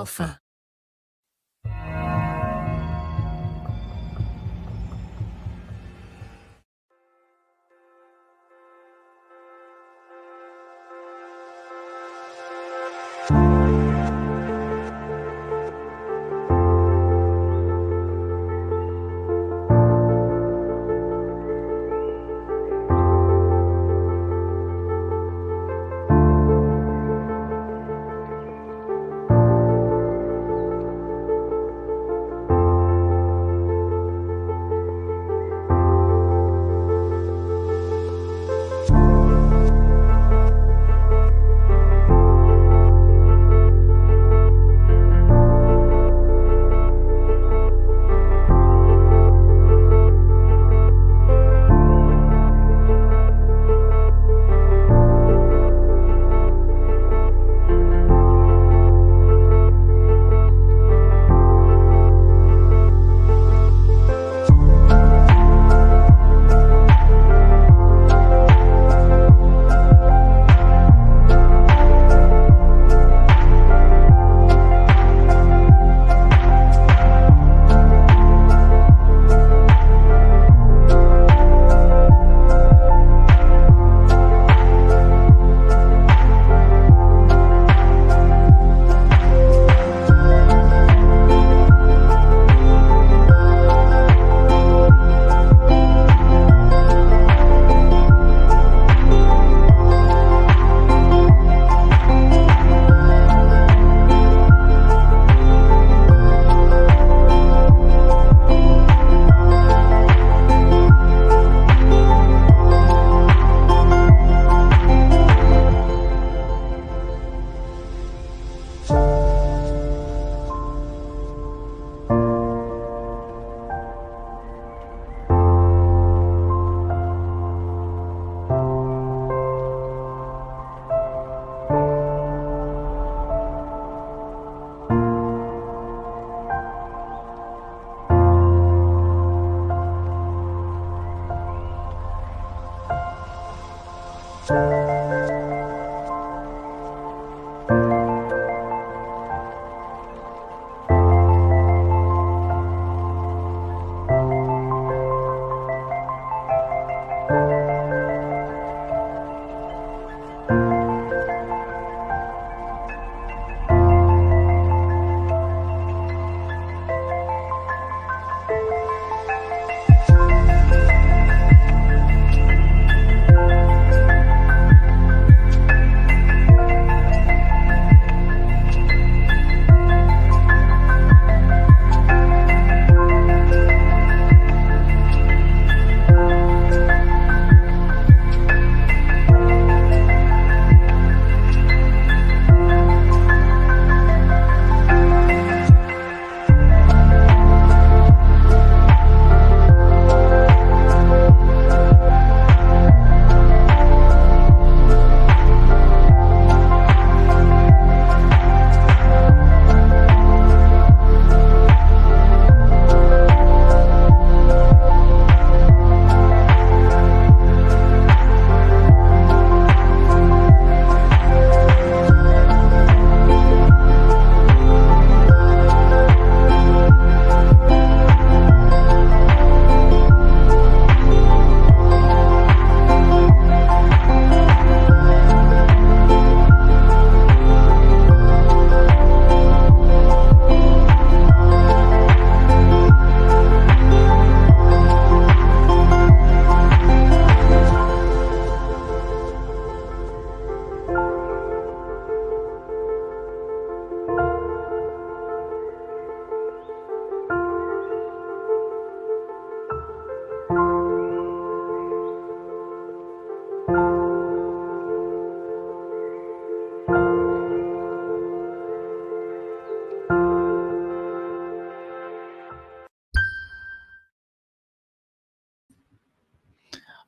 Alpha.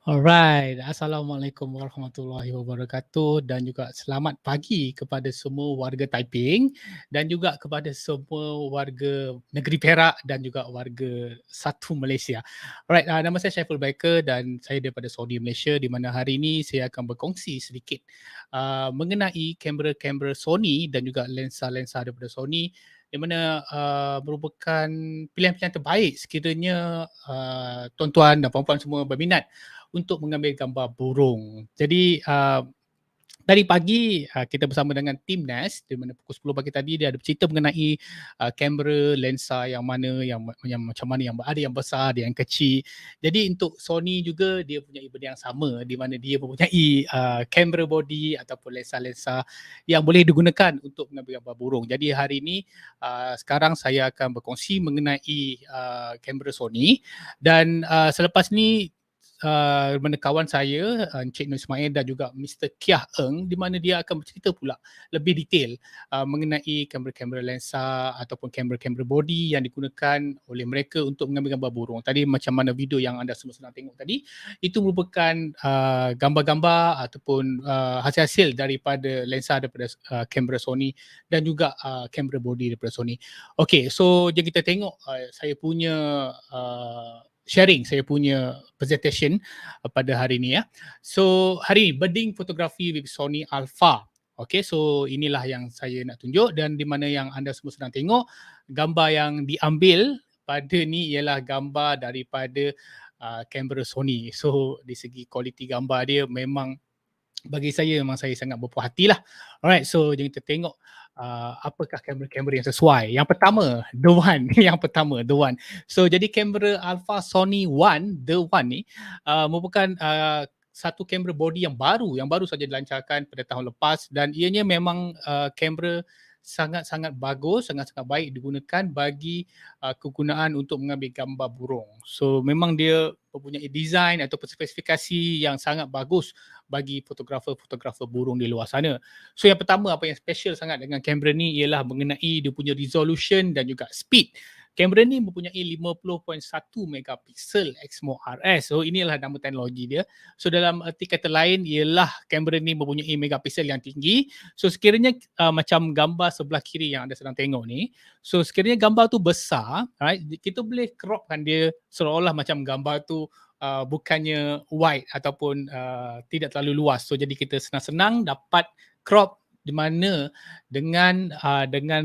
Alright, Assalamualaikum warahmatullahi wabarakatuh dan juga selamat pagi kepada semua warga Taiping dan juga kepada semua warga negeri Perak dan juga warga satu Malaysia. Alright, nama saya Syaiful Baker dan saya daripada SONY Malaysia, di mana hari ini saya akan berkongsi sedikit mengenai kamera-kamera SONY dan juga lensa-lensa daripada SONY, di mana merupakan pilihan-pilihan terbaik sekiranya tuan-tuan dan puan-puan semua berminat untuk mengambil gambar burung. Jadi tadi pagi kita bersama dengan tim NAS, di mana pukul 10 pagi tadi dia ada bercerita mengenai kamera lensa yang mana yang macam mana, yang ada yang besar, ada yang kecil. Jadi untuk Sony juga dia punya benda yang sama, di mana dia mempunyai kamera body ataupun lensa-lensa yang boleh digunakan untuk mengambil gambar burung. Jadi hari ini sekarang saya akan berkongsi mengenai kamera Sony dan selepas ni mana kawan saya Encik Nur Ismail dan juga Mr. Kiah Eng, di mana dia akan bercerita pula lebih detail mengenai kamera-kamera lensa ataupun kamera-kamera body yang digunakan oleh mereka untuk mengambil gambar burung. Tadi macam mana video yang anda semua sedang tengok tadi, itu merupakan gambar-gambar ataupun hasil-hasil daripada lensa daripada kamera Sony dan juga kamera body daripada Sony. Okay, so jom kita tengok saya punya sharing, saya punya presentation pada hari ini ya. So hari ini birding photography with Sony Alpha. Okay, so inilah yang saya nak tunjuk dan di mana yang anda semua sedang tengok gambar yang diambil pada ni ialah gambar daripada kamera Sony. So di segi kualiti gambar dia memang bagi saya memang saya sangat berpuas hati lah. Alright, so jom kita tengok apakah kamera-kamera yang sesuai. Yang pertama, The One. Yang pertama, The One. So jadi kamera Alpha Sony One, The One ni merupakan satu kamera body yang baru saja dilancarkan pada tahun lepas dan ianya memang kamera sangat-sangat bagus, sangat-sangat baik digunakan bagi kegunaan untuk mengambil gambar burung. So memang dia mempunyai design atau spesifikasi yang sangat bagus bagi fotografer-fotografer burung di luar sana. So yang pertama, apa yang special sangat dengan kamera ni ialah mengenai dia punya resolution dan juga speed. Kamera ni mempunyai 50.1 megapiksel Exmo RS. So inilah nama teknologi dia. So dalam arti kata lain ialah kamera ni mempunyai megapiksel yang tinggi. So sekiranya macam gambar sebelah kiri yang anda sedang tengok ni, so sekiranya gambar tu besar, right, kita boleh cropkan dia seolah-olah macam gambar tu bukannya wide ataupun tidak terlalu luas. So jadi kita senang-senang dapat crop di mana dengan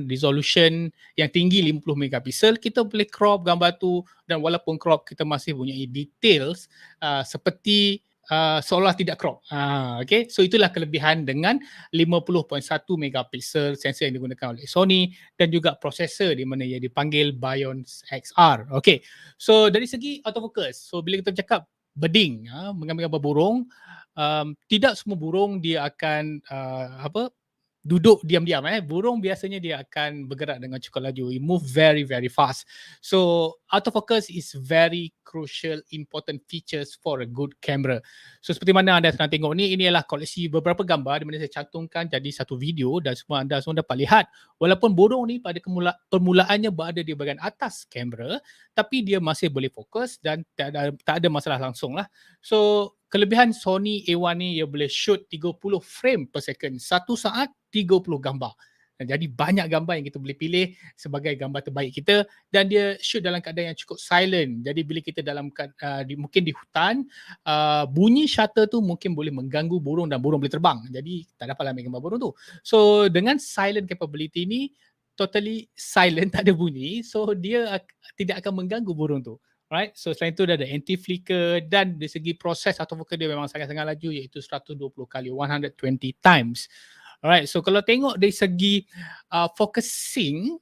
resolution yang tinggi 50 megapiksel kita boleh crop gambar tu dan walaupun crop kita masih punya details seperti seolah tidak crop. Okay, so itulah kelebihan dengan 50.1 megapiksel sensor yang digunakan oleh Sony dan juga prosesor di mana ia dipanggil Bions XR. Okay, so dari segi autofocus, so bila kita cakap birding, mengambil gambar burung, tidak semua burung dia akan duduk diam-diam. Burung biasanya dia akan bergerak dengan cukup laju. It move very very fast. So autofocus is very crucial important features for a good camera. So seperti mana anda sedang tengok ni, ini adalah koleksi beberapa gambar di mana saya cantumkan jadi satu video dan anda semua dapat lihat walaupun burung ni pada permulaannya berada di bahagian atas kamera, tapi dia masih boleh fokus dan tak ada masalah langsung lah. So kelebihan Sony A1 ni ia boleh shoot 30 frame per second, satu saat 30 gambar. Jadi banyak gambar yang kita boleh pilih sebagai gambar terbaik kita dan dia shoot dalam keadaan yang cukup silent. Jadi bila kita dalam mungkin di hutan, bunyi shutter tu mungkin boleh mengganggu burung dan burung boleh terbang. Jadi tak dapatlah ambil gambar burung tu. So dengan silent capability ni, totally silent, tak ada bunyi, so dia tidak akan mengganggu burung tu. Right, so selain itu dia ada anti-flicker dan dari segi proses autofocus dia memang sangat-sangat laju iaitu 120 kali, 120 times. Alright, so kalau tengok dari segi focusing,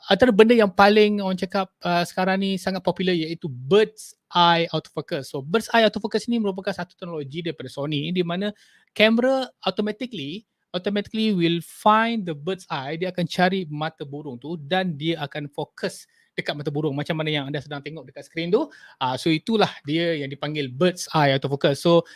antara benda yang paling orang cakap sekarang ni sangat popular iaitu bird's eye autofocus. So bird's eye autofocus ni merupakan satu teknologi daripada Sony di mana kamera automatically automatically will find the bird's eye. Dia akan cari mata burung tu dan dia akan fokus dekat mata burung macam mana yang anda sedang tengok dekat skrin tu. So itulah dia yang dipanggil bird's eye autofocus. So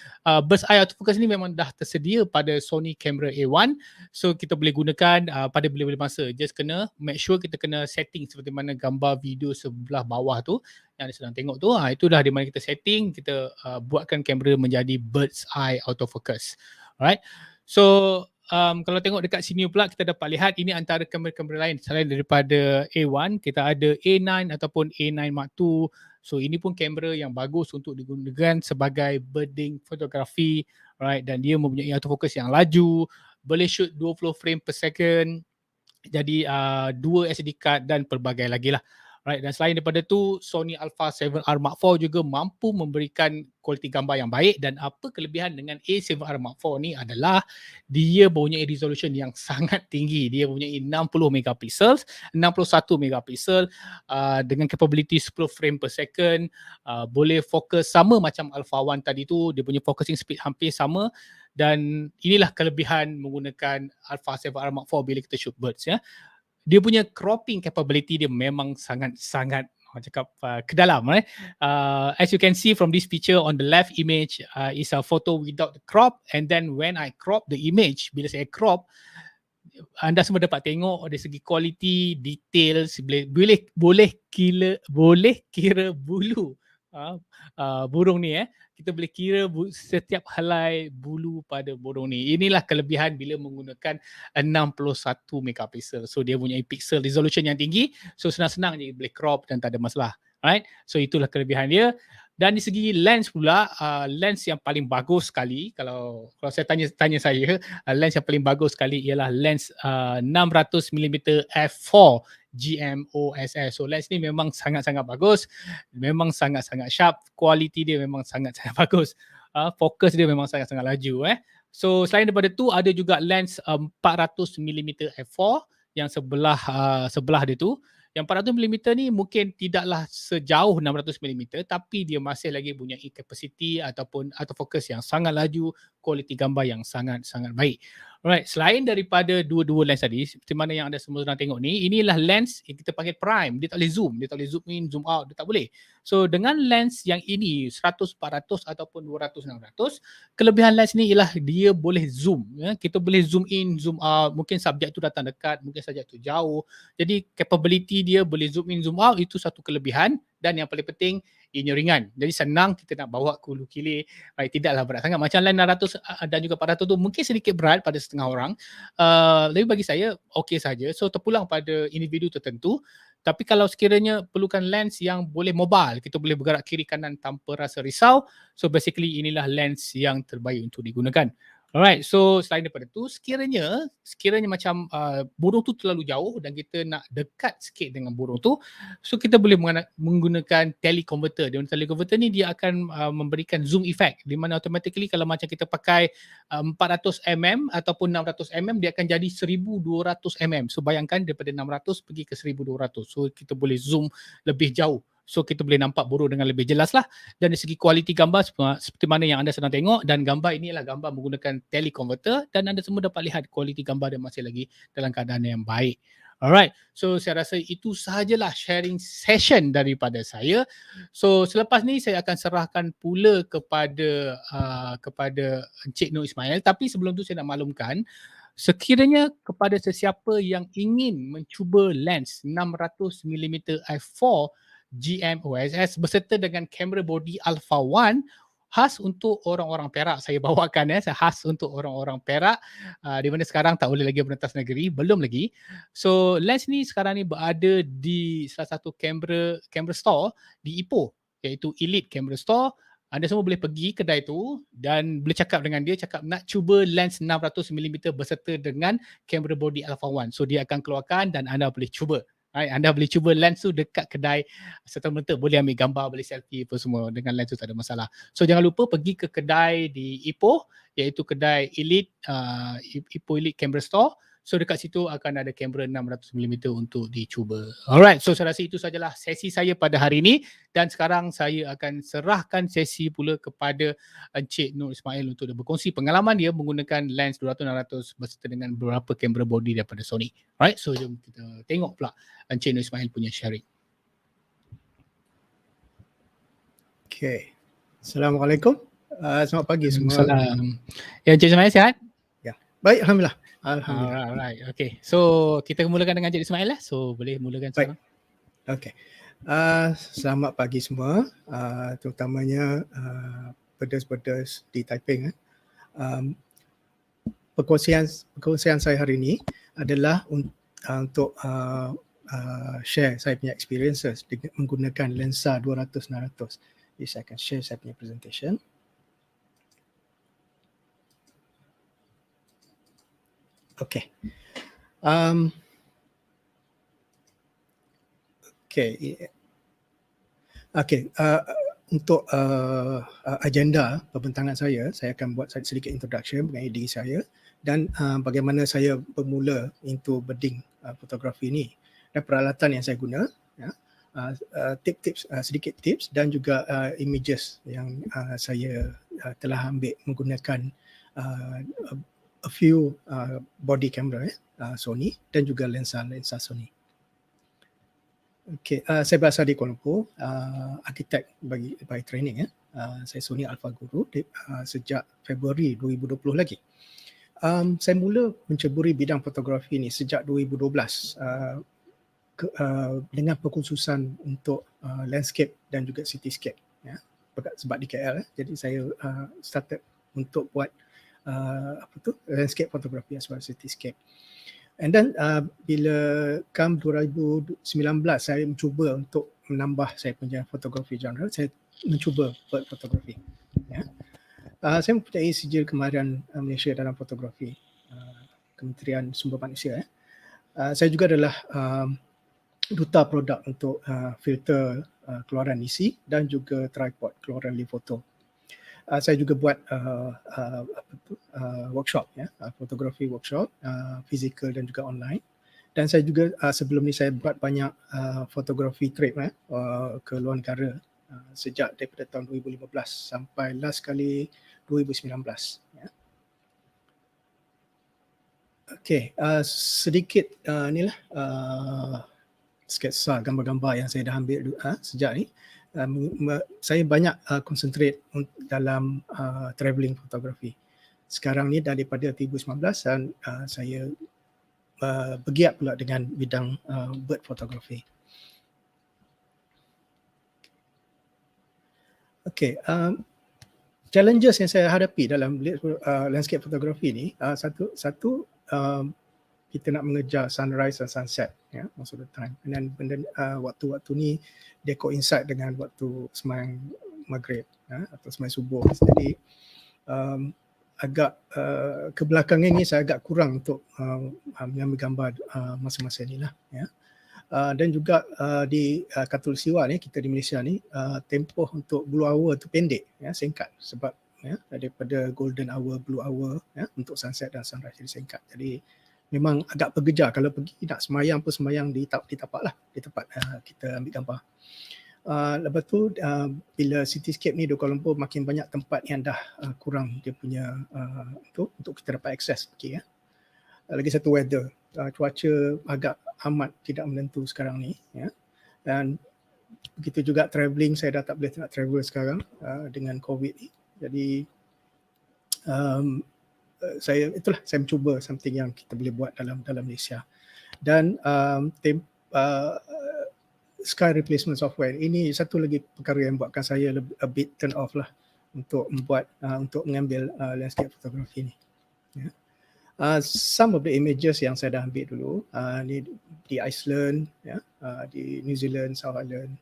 bird's eye autofocus ni memang dah tersedia pada Sony camera A1. So kita boleh gunakan pada bila-bila masa. Just kena make sure kita kena setting seperti mana gambar video sebelah bawah tu yang anda sedang tengok tu. Itu dah di mana kita setting, kita buatkan kamera menjadi bird's eye autofocus. Alright. So kalau tengok dekat sini pula kita dapat lihat ini antara kamera-kamera lain selain daripada A1, kita ada A9 ataupun A9 Mark II. So ini pun kamera yang bagus untuk digunakan sebagai birding fotografi, right? Dan dia mempunyai autofocus yang laju, boleh shoot 20 frame per second, jadi 2 SD card dan pelbagai lagi lah. Right, dan selain daripada tu, Sony Alpha 7R Mark IV juga mampu memberikan kualiti gambar yang baik. Dan apa kelebihan dengan A7R Mark IV ni adalah dia mempunyai resolution yang sangat tinggi. Dia mempunyai 60 megapiksel, 61 megapiksel dengan capability 10 frame per second. Boleh fokus sama macam Alpha 1 tadi tu, dia punya focusing speed hampir sama. Dan inilah kelebihan menggunakan Alpha 7R Mark IV bila kita shoot birds ya. Dia punya cropping capability dia memang sangat-sangat cakap ke dalam. As you can see from this picture on the left image is a photo without the crop, and then when I crop the image, bila saya crop, anda semua dapat tengok dari segi quality, details, boleh kira bulu burung ni kita boleh kira setiap helai bulu pada burung ni. Inilah kelebihan bila menggunakan 61 megapiksel. So dia punya pixel resolution yang tinggi. So senang-senang je boleh crop dan tak ada masalah. Right? So itulah kelebihan dia. Dan di segi lens pula, lens yang paling bagus sekali, kalau saya tanya saya, lens yang paling bagus sekali ialah lens 600mm f4 GMOSS. So lens ni memang sangat-sangat bagus, memang sangat-sangat sharp, quality dia memang sangat-sangat bagus. Fokus dia memang sangat-sangat laju. So selain daripada tu ada juga lens 400mm f4 yang sebelah dia tu. Yang 400mm ni mungkin tidaklah sejauh 600mm tapi dia masih lagi punya capacity ataupun autofocus yang sangat laju, kualiti gambar yang sangat-sangat baik. Alright, selain daripada dua-dua lens tadi, seperti mana yang anda semua sedang tengok ni, inilah lens yang kita panggil prime. Dia tak boleh zoom, dia tak boleh zoom in, zoom out, dia tak boleh. So dengan lens yang ini 100-400 ataupun 200-600, kelebihan lens ni ialah dia boleh zoom. Kita boleh zoom in, zoom out, mungkin subjek tu datang dekat, mungkin subjek tu jauh. Jadi capability dia boleh zoom in, zoom out, itu satu kelebihan. Dan yang paling penting, ianya ringan. Jadi senang kita nak bawa ke hulu hilir. Tidaklah berat sangat. Macam lens 600 dan juga 400 tu mungkin sedikit berat pada setengah orang. Tapi bagi saya, okey saja. So terpulang pada individu tertentu. Tapi kalau sekiranya perlukan lens yang boleh mobile, kita boleh bergerak kiri kanan tanpa rasa risau. So basically inilah lens yang terbaik untuk digunakan. Alright, so selain daripada tu, sekiranya macam burung tu terlalu jauh dan kita nak dekat sikit dengan burung tu, so kita boleh menggunakan teleconverter. Dengan teleconverter ni dia akan memberikan zoom effect, di mana automatically kalau macam kita pakai 400mm ataupun 600mm, dia akan jadi 1200mm. So bayangkan daripada 600 pergi ke 1200. So kita boleh zoom lebih jauh. So kita boleh nampak burung dengan lebih jelas lah. Dan dari segi kualiti gambar seperti mana yang anda sedang tengok, dan gambar ini adalah gambar menggunakan teleconverter, dan anda semua dapat lihat kualiti gambar dia masih lagi dalam keadaan yang baik. Alright, so saya rasa itu sahajalah sharing session daripada saya. So selepas ni saya akan serahkan pula kepada Encik Nur Ismail. Tapi sebelum tu saya nak maklumkan, sekiranya kepada sesiapa yang ingin mencuba lens 600mm f4 GMOSS beserta dengan kamera body Alpha 1 khas untuk orang-orang Perak, saya bawakan khas untuk orang-orang Perak di mana sekarang tak boleh lagi merentas negeri, belum lagi. So lens ni sekarang ni berada di salah satu kamera store di Ipoh, iaitu Elite Camera Store. Anda semua boleh pergi kedai tu dan boleh cakap dengan dia, cakap nak cuba lens 600mm beserta dengan kamera body Alpha 1. So dia akan keluarkan dan anda boleh cuba. Anda boleh cuba lens tu dekat kedai serta-merta, boleh ambil gambar, boleh selfie apa semua dengan lens tu, tak ada masalah. So jangan lupa pergi ke kedai di Ipoh, iaitu kedai Elite, Ipoh Elite Camera Store. So dekat situ akan ada kamera 600mm untuk dicuba. Alright, so saya rasa itu sajalah sesi saya pada hari ini dan sekarang saya akan serahkan sesi pula kepada Encik Nur Ismail untuk dia berkongsi pengalaman dia menggunakan lens 200-600 berserta dengan beberapa kamera body daripada Sony. Alright, so jom kita tengok pula Encik Nur Ismail punya sharing. Okay. Assalamualaikum. Selamat pagi semua. Salam. Ya, Encik Ismail sihat? Ya. Baik, Alhamdulillah. Alhamdulillah. Alright, okay. So kita mulakan dengan Encik Ismail lah. So boleh mulakan sekarang. Okay. Selamat pagi semua, terutamanya pedas-pedas di Taiping. Perkongsian saya hari ini adalah untuk share saya punya experiences dengan menggunakan lensa 200-600. Jadi saya akan share saya punya presentation. Okay. Untuk agenda pembentangan saya akan buat sedikit introduction mengenai diri saya dan bagaimana saya bermula into bedding fotografi ini dan peralatan yang saya guna, ya, sedikit tips dan juga images yang saya telah ambil menggunakan a few body camera Sony dan juga lensa Sony. Okay, saya berasal di Kuala Lumpur, arkitek by training. Saya Sony Alpha Guru sejak Februari 2020 lagi. Saya mula menceburi bidang fotografi ini sejak 2012 dengan perkhususan untuk landscape dan juga cityscape. Ya. Sebab di KL, jadi saya started untuk buat landscape fotografi as well as cityscape. And then bila come 2019 saya mencuba untuk menambah saya punya fotografi genre, saya mencuba buat fotografi. Ya. Saya mempunyai sijil kemahiran Malaysia dalam fotografi, Kementerian Sumber Manusia. Saya juga adalah duta produk untuk filter keluaran isi dan juga tripod keluaran live foto. Saya juga buat workshop, ya, fotografi workshop, physical dan juga online. Dan saya juga sebelum ni saya buat banyak fotografi trip ke luar negara sejak daripada tahun 2015 sampai last kali 2019. Ya. Okay, sedikit inilah sketsa gambar-gambar yang saya dah ambil sejak ni. Saya banyak concentrate dalam travelling fotografi. Sekarang ni daripada 2019 dan saya bergiat pula dengan bidang bird photography. Okay, challenges yang saya hadapi dalam landscape fotografi ni, satu kita nak mengejar sunrise dan sunset, ya, most of the time. Dan waktu-waktu ni dia coincide dengan waktu sembahyang maghrib, ya, atau sembahyang subuh. Jadi agak kebelakangan ni saya agak kurang untuk mengambil gambar masa-masa ni lah, ya. Dan juga di Khatulistiwa ni, kita di Malaysia ni, tempoh untuk blue hour tu pendek, ya, singkat sebab, ya, daripada golden hour, blue hour, ya, untuk sunset dan sunrise jadi singkat. Jadi memang agak bergejar kalau pergi nak semayang pun semayang di tapak lah, di tempat kita ambil gambar. Lepas tu bila cityscape ni di Kuala Lumpur makin banyak tempat yang dah kurang dia punya untuk kita dapat akses. Okay, ya. Lagi satu weather, cuaca agak amat tidak menentu sekarang ni, ya. Dan begitu juga travelling, saya dah tak boleh nak travel sekarang dengan COVID ni. Jadi saya mencuba something yang kita boleh buat dalam Malaysia. Dan sky replacement software ini satu lagi perkara yang buatkan saya a bit turn off lah untuk membuat untuk mengambil landscape fotografi ni. Ya. Some of the images yang saya dah ambil dulu ni di Iceland, ya, di New Zealand, South Island,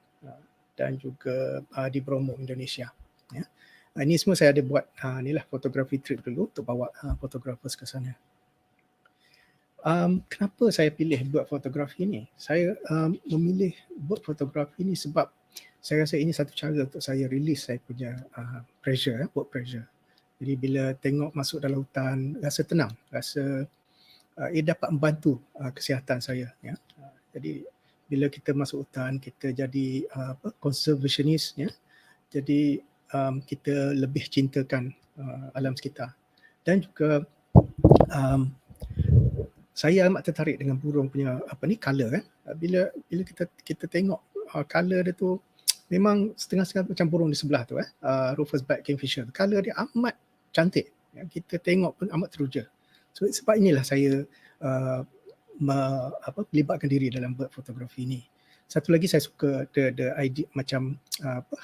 dan juga di Bromo, Indonesia. Ya. Ini semua saya ada buat inilah fotografi trip dulu untuk bawa photographers ke sana. Kenapa saya pilih buat fotografi ni? Saya memilih buat fotografi ni sebab saya rasa ini satu cara untuk saya release saya punya pressure, work pressure. Jadi bila tengok masuk dalam hutan, rasa tenang, rasa ia dapat membantu kesihatan saya, ya. Jadi bila kita masuk hutan, kita jadi conservationist, ya. Jadi kita lebih cintakan alam sekitar. Dan juga saya amat tertarik dengan burung punya color kan. Bila kita tengok color dia tu memang setengah-setengah macam burung di sebelah tu Rufous Back Kingfisher. Color dia amat cantik. Ya, kita tengok pun amat teruja. So sebab inilah saya melibatkan diri dalam bird photography ni. Satu lagi saya suka the idea macam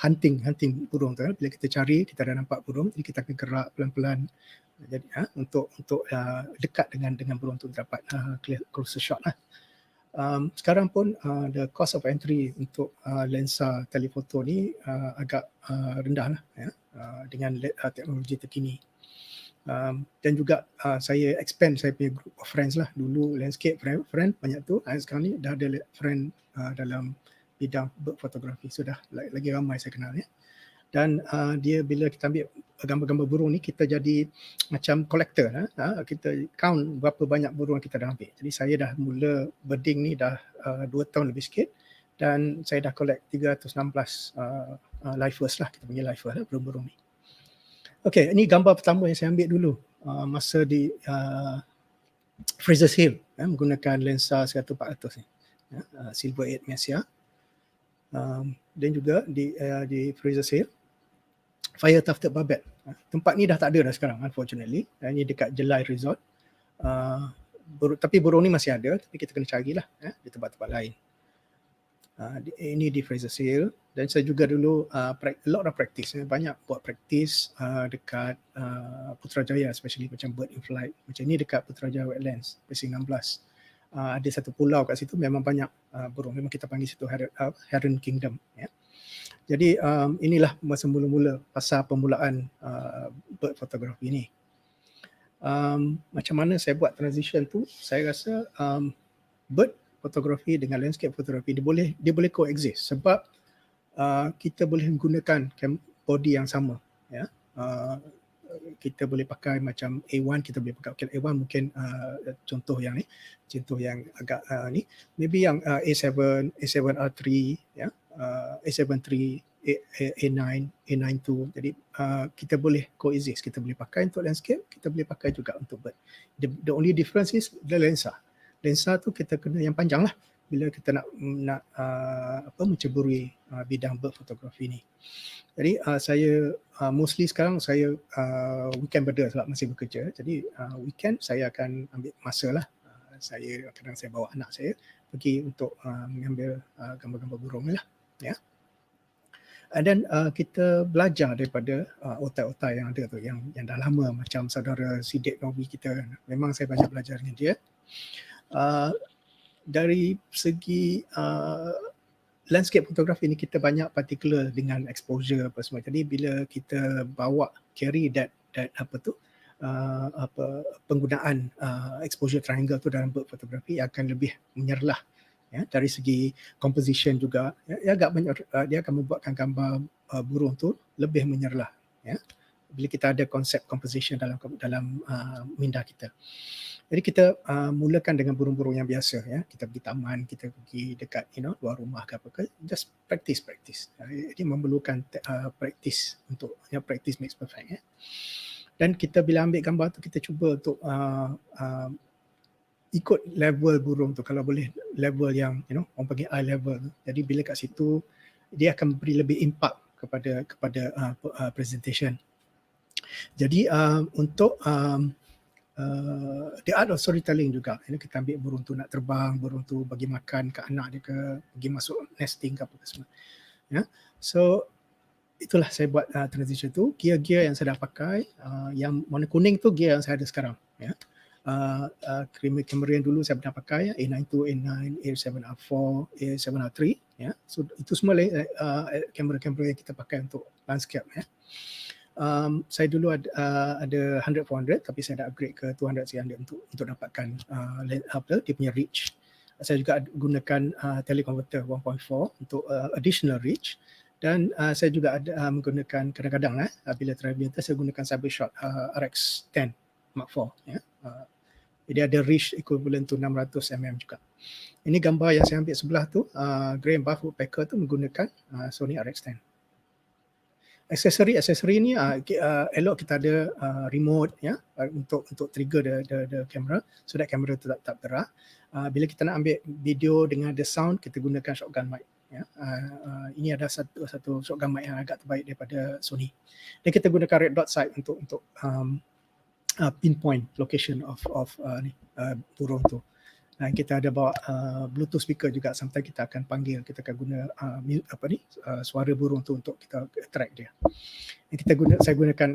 hunting burung tu kan. Bila kita cari, kita dah nampak burung, jadi kita akan gerak pelan-pelan. Jadi untuk dekat dengan burung tu dapat closer shot lah. Sekarang pun the cost of entry untuk lensa telefoto ni agak rendah lah, ya, dengan teknologi terkini. Dan juga saya expand saya punya group of friends lah. Dulu landscape friend banyak tu, sekarang ni dah ada friend dalam bidang bird photography. Sudah lagi ramai saya kenal, ya. Dan dia bila kita ambil gambar-gambar burung ni, kita jadi macam collector. Kita count berapa banyak burung kita dah ambil. Jadi saya dah mula birding ni dah 2 tahun lebih sikit, dan saya dah collect 316 lifers lah, kita panggil lifer lah burung-burung ni. Okey, ini gambar pertama yang saya ambil dulu masa di Fraser's Hill, menggunakan lensa 100-400 ni, Silver 8 Messiah. Dan juga di Fraser's Hill, Fire Tufted Barbet. Tempat ni dah tak ada dah sekarang, unfortunately. Ini dekat Jelai Resort. Tapi burung ni masih ada, tapi kita kena carilah di tempat-tempat lain. Ini di Fraser's Hill. Dan saya juga dulu a lot of practice. Banyak buat practice dekat Putrajaya, especially macam bird in flight. Macam ni dekat Putrajaya Wetlands, Precinct 16. Ada satu pulau kat situ memang banyak burung. Memang kita panggil situ Heron Kingdom, ya. Jadi inilah masa mula-mula pasal permulaan bird photography ni. Macam mana saya buat transition tu, saya rasa bird photography dengan landscape photography dia boleh coexist, sebab kita boleh menggunakan body yang sama, ya. Kita boleh pakai macam A1, kita boleh pakai A1 mungkin contoh yang agak ni, maybe yang A7, A7R3, ya, A7 III, A9, A92. Jadi kita boleh coexist, kita boleh pakai untuk landscape, kita boleh pakai juga untuk bird. The only difference is the lensa. Lensa tu kita kena yang panjang lah bila kita nak menceburui bidang bird photography ni. Jadi saya mostly sekarang saya weekend birder sebab masih bekerja. Jadi weekend saya akan ambil masa lah. Kadang saya bawa anak saya pergi untuk mengambil gambar-gambar burung ni lah, ya. Dan kita belajar daripada otai-otai yang ada tu, yang dah lama, macam saudara Sidik Nobi kita. Memang saya banyak belajar dengan dia. Dari segi landscape fotografi ni kita banyak particular dengan exposure apa semua. Jadi bila kita bawa carry that penggunaan exposure triangle tu dalam bird photography akan lebih menyerlah, ya, dari segi composition juga. Ya, agak banyak, dia akan membuatkan gambar burung tu lebih menyerlah, ya, bila kita ada konsep composition dalam minda kita. Jadi kita mulakan dengan burung-burung yang biasa, ya. Kita pergi taman, kita pergi dekat luar rumah ke apa ke, just practice. Ini memerlukan practice, untuk practice makes perfect, ya. Dan kita bila ambil gambar tu, kita cuba untuk ikut level burung tu, kalau boleh level yang orang panggil eye level. Jadi bila kat situ dia akan beri lebih impact kepada presentation. Jadi untuk the art of storytelling juga, kita ambil burung tu nak terbang, burung tu bagi makan ke anak dia ke, pergi masuk nesting ke apa ke semua, ya. So itulah saya buat transition tu. Gear-gear yang saya dah pakai, yang warna kuning tu gear yang saya ada sekarang, ya. Kamera yang dulu saya pernah pakai, A92, A9, A7R4, A7R3, ya. So itu semua kamera-kamera yang kita pakai untuk landscape, ya. Saya dulu ada 100-400, tapi saya dah upgrade ke 200-300 untuk dapatkan dia punya reach. Saya juga gunakan teleconverter 1.4 untuk additional reach. Dan saya juga ada menggunakan kadang-kadang bila travelling saya gunakan Cybershot RX10 Mark IV, ya. Dia ada reach equivalent to 600 mm juga. Ini gambar yang saya ambil sebelah tu, grey and buff woodpecker tu menggunakan Sony RX10. Aksesori ni elok kita ada remote ya untuk trigger the camera so that kamera tu tak bergerak. Bila kita nak ambil video dengan ada sound, kita gunakan shotgun mic ya. Ini ada satu shotgun mic yang agak terbaik daripada Sony. Dan kita gunakan red dot sight untuk pinpoint location of burung tu. Dan kita ada bawa Bluetooth speaker juga. Sometimes kita akan panggil, kita akan guna suara burung tu untuk kita track dia. Dan saya gunakan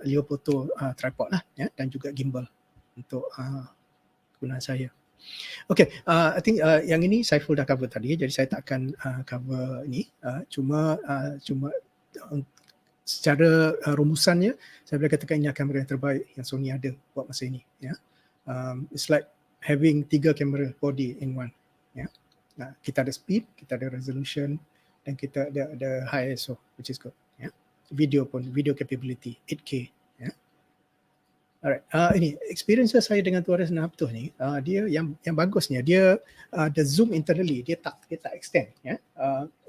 Leopoto tripod lah ya, dan juga gimbal untuk gunaan saya. Okay, I think yang ini Saiful dah cover tadi, jadi saya tak akan cover ini. Cuma secara rumusannya saya boleh katakan ini kamera yang terbaik yang Sony ada buat masa ini ya. It's like having 3 camera body in one ya. Kita ada speed, kita ada resolution, dan kita ada high ISO, which is good ya. Video capability 8K ya. Alright, ini experience saya dengan 200 ni, dia yang bagusnya dia the zoom internally dia tak extend ya.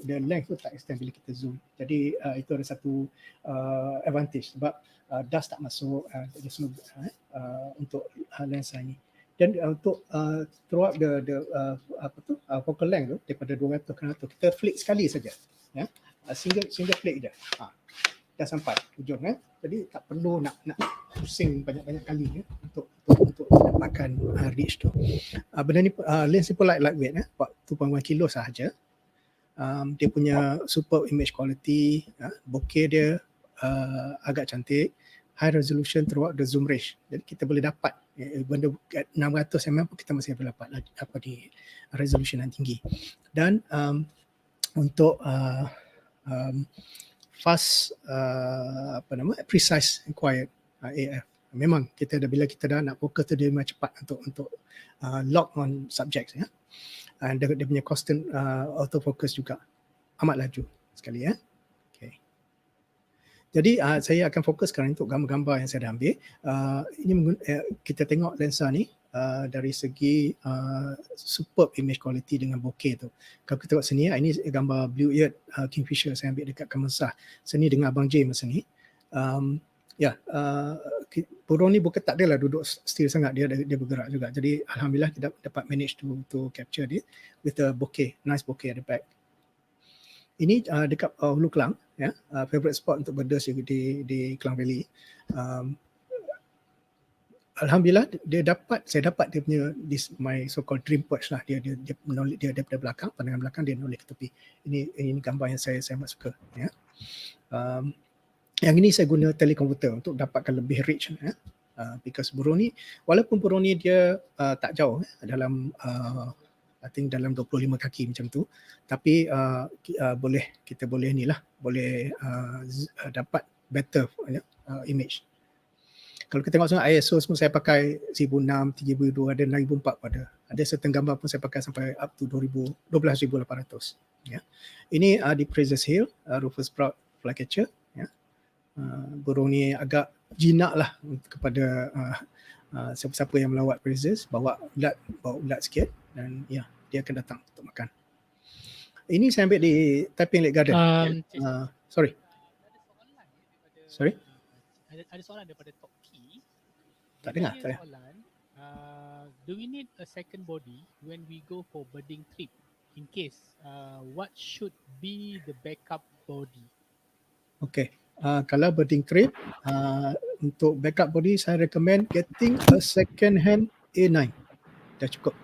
The length tu tak extend bila kita zoom. Jadi itu ada satu advantage sebab dust tak masuk dia semua untuk lensa ni. Dan untuk throughout the focal length tu daripada 200 ke 100 kita flick sekali saja ya. Single flick je. Dah sampai hujung kan. Jadi tak perlu nak pusing banyak-banyak kali ya untuk dapatkan reach tu. Benda ni lens ni pun lightweight ya, 2.1 kilo sahaja. Dia punya super image quality, bokeh dia agak cantik, high resolution throughout the zoom range. Jadi kita boleh dapat benda 600 mm pun kita masih boleh dapat di resolution yang tinggi. Dan untuk fast precise and quiet AF. Memang bila kita dah nak fokus tu dia memang cepat untuk lock on subjects ya. Dan dia punya constant autofocus juga amat laju sekali ya. Okay. Jadi saya akan fokus sekarang untuk gambar-gambar yang saya dah ambil. Ini kita tengok lensa ni dari segi superb image quality dengan bokeh tu. Kalau kita tengok sini ini gambar blue eared kingfisher saya ambil dekat Kemensah. Sini dengan Abang J masa ni. Burung ni bukan tak adalah duduk still sangat, dia bergerak juga. Jadi alhamdulillah kita dapat manage to capture dia with a bokeh, nice bokeh at the back. Ini dekat Hulu Klang ya, favorite spot untuk birders di Klang Valley. Alhamdulillah saya dapat dia punya my so called dream perch lah. Dia menoleh dia daripada belakang, pandangan belakang dia menoleh ke tepi. Ini gambar yang saya amat suka ya. Yang ini saya guna telekomputer untuk dapatkan lebih reach ya. Because burung ni walaupun burung ni dia tak jauh dalam I think dalam 25 kaki macam tu, tapi kita boleh dapat better image. Kalau kita tengok semua ISO semua saya pakai 1006, 3002, ada 6004 pada. Ada certain gambar pun saya pakai sampai up to 12,800 ya. Ini di Fraser's Hill, Rufus Proud flycatcher ya. Burung ni agak jinak lah kepada siapa-siapa yang melawat Fraser's, bawa ulat sikit dan ya dia akan datang untuk makan. Ini saya ambil di Taiping Lake Garden. Sorry. Ada soalan daripada Top Key. Tak dengar. Do we need a second body when we go for birding trip? In case, what should be the backup body? Okay. Kalau birding trip, untuk backup body saya recommend getting a second hand A9. Dah cukup.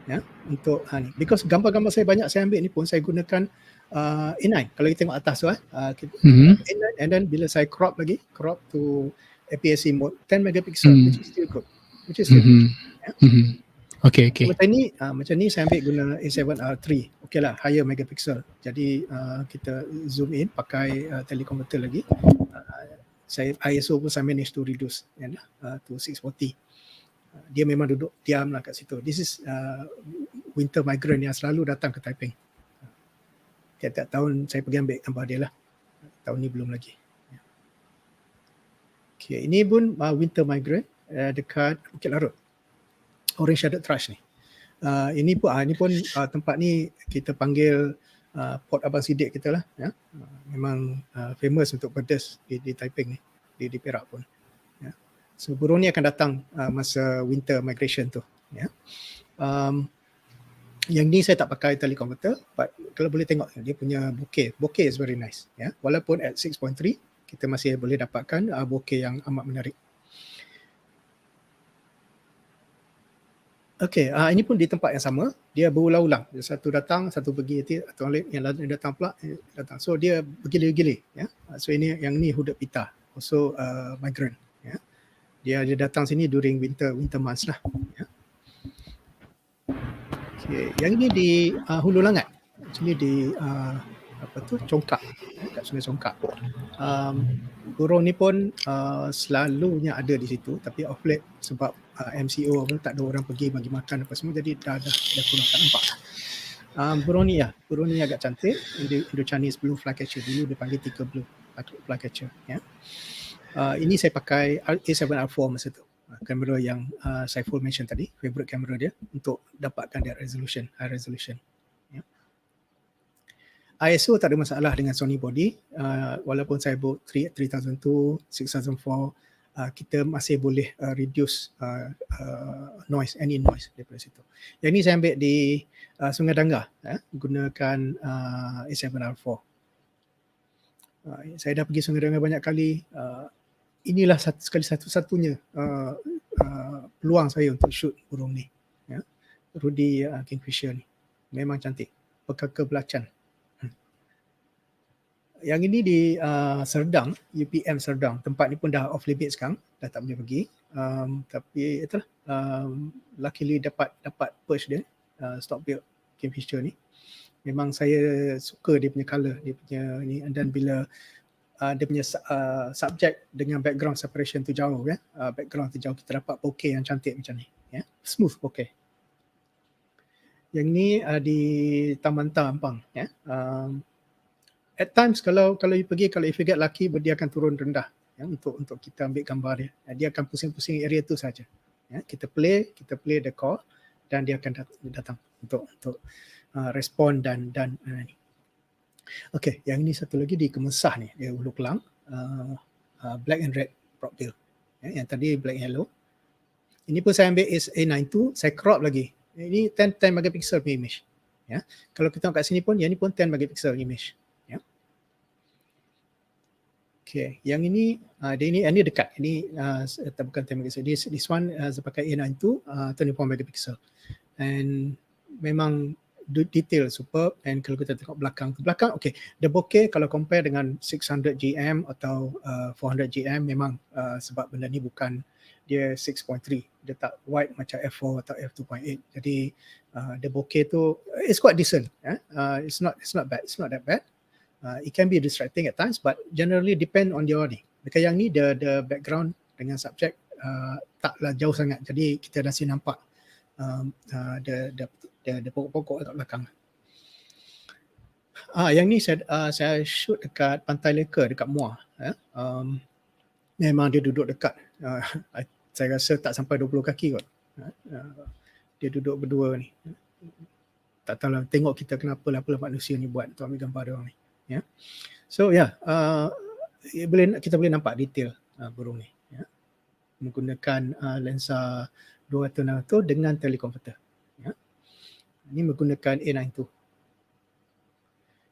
Ya, untuk ni. Because gambar-gambar saya banyak saya ambil ni pun saya gunakan A9. Kalau kita tengok atas tu A9, and then bila saya crop to APS-C mode 10 megapixel, which is still good. Ya. Okay. Macam ni saya ambil guna A7R3. Okay lah, higher megapixel. Jadi kita zoom in pakai telekomputer lagi. Saya ISO pun saya manage to reduce to 640. Dia memang duduk diam lah kat situ. This is winter migrant yang selalu datang ke Taiping. Tiap-tiap tahun saya pergi ambil gambar dia lah. Tahun ni belum lagi. Okay, ini pun winter migrant. dekat Bukit Larut, Orange Shaded Thrush ni. Ini pun tempat ni kita panggil Port Abang Sidik kita lah, ya. Memang famous untuk pedas di Taiping ni, di Perak pun, ya. So burung ni akan datang masa winter migration tu, ya. Yang ni saya tak pakai teleconverter, but kalau boleh tengok dia punya bokeh is very nice, ya. Walaupun at 6.3 kita masih boleh dapatkan bokeh yang amat menarik. Okey, ini pun di tempat yang sama, dia berulang-ulang. Satu datang, satu pergi, atau yang lain datang pula, datang. So dia bergilir-gilir, ya. So yang ni hooded pita, also migrant, ya. Dia datang sini during winter months lah, ya. Okey, yang ini di Hulu Langat. Actually di Congkak, kat Sungai Congkak. Burung ni pun selalunya ada di situ, tapi off late sebab MCO tak ada orang pergi bagi makan apa semua, jadi dah kurang tak nampak. Burung ni agak cantik, Indo-Chinese blue flycatcher, dulu dia panggil tiger blue flycatcher, ya. Ini saya pakai A7R4 masa tu, kamera yang Saiful mention tadi, favorite kamera dia untuk dapatkan dia high resolution. Ya. ISO tak ada masalah dengan Sony body, walaupun saya bawa 3002, 6004, kita masih boleh reduce noise, any noise daripada situ. Yang ni saya ambil di Sungai Dangah, gunakan A7R4. Saya dah pergi Sungai Dangah banyak kali. Inilah satu-satunya peluang saya untuk shoot burung ni, ya. Rudy Kingfisher ni memang cantik, pekaka belacan. Yang ini di Serdang, UPM Serdang. Tempat ni pun dah off limit sekarang, dah tak boleh pergi. Tapi itulah, luckily dapat perch dia, stock-billed Kingfisher ni. Memang saya suka dia punya colour, dia punya ni, dan bila dia punya subject dengan background separation tu jauh, ya. Background tu jauh, kita dapat bokeh yang cantik macam ni, ya. Smooth bokeh. Yang ni di Taman Ampang, ya. At times kalau if you get lucky, dia akan turun rendah, ya, untuk kita ambil gambar dia. Dia akan pusing-pusing area tu saja. Ya, kita play the call dan dia akan datang untuk respon dan ni. Okey, yang ini satu lagi di Kemesah ni, dia Hulu Kelang, black and red propbill. Ya, yang tadi black and yellow. Ini pun saya ambil is A92, saya crop lagi. Ini 10 megapixel image. Ya, kalau kita tengok kat sini pun, yang ni pun 10 megapixel image. Okay, yang ini ini dekat. Ini bukan 10 megapixel. This one saya pakai A92 24 megapixel. And memang detail superb. And kalau kita tengok belakang, okay, the bokeh kalau compare dengan 600 GM atau 400 GM memang sebab benda ni bukan dia 6.3. Dia tak wide macam f4 atau f2.8. Jadi the bokeh tu it's quite decent. It's not bad. It's not that bad. It can be distracting at times, but generally depend on your ni. Dekat yang ni the background dengan subject taklah jauh sangat, jadi kita masih nampak the pokok-pokok kat belakang. Yang ni saya shoot dekat Pantai Leka dekat Muar. Memang dia duduk dekat. Saya rasa tak sampai 20 kaki kot. Dia duduk berdua ni. Tak tahulah, tengok kita kenapa manusia ni buat untuk ambil gambar dia orang ni. Ya. So kita boleh nampak detail burung ni, ya. Menggunakan lensa 200-600 dengan teleconverter, ya. Ini menggunakan A92.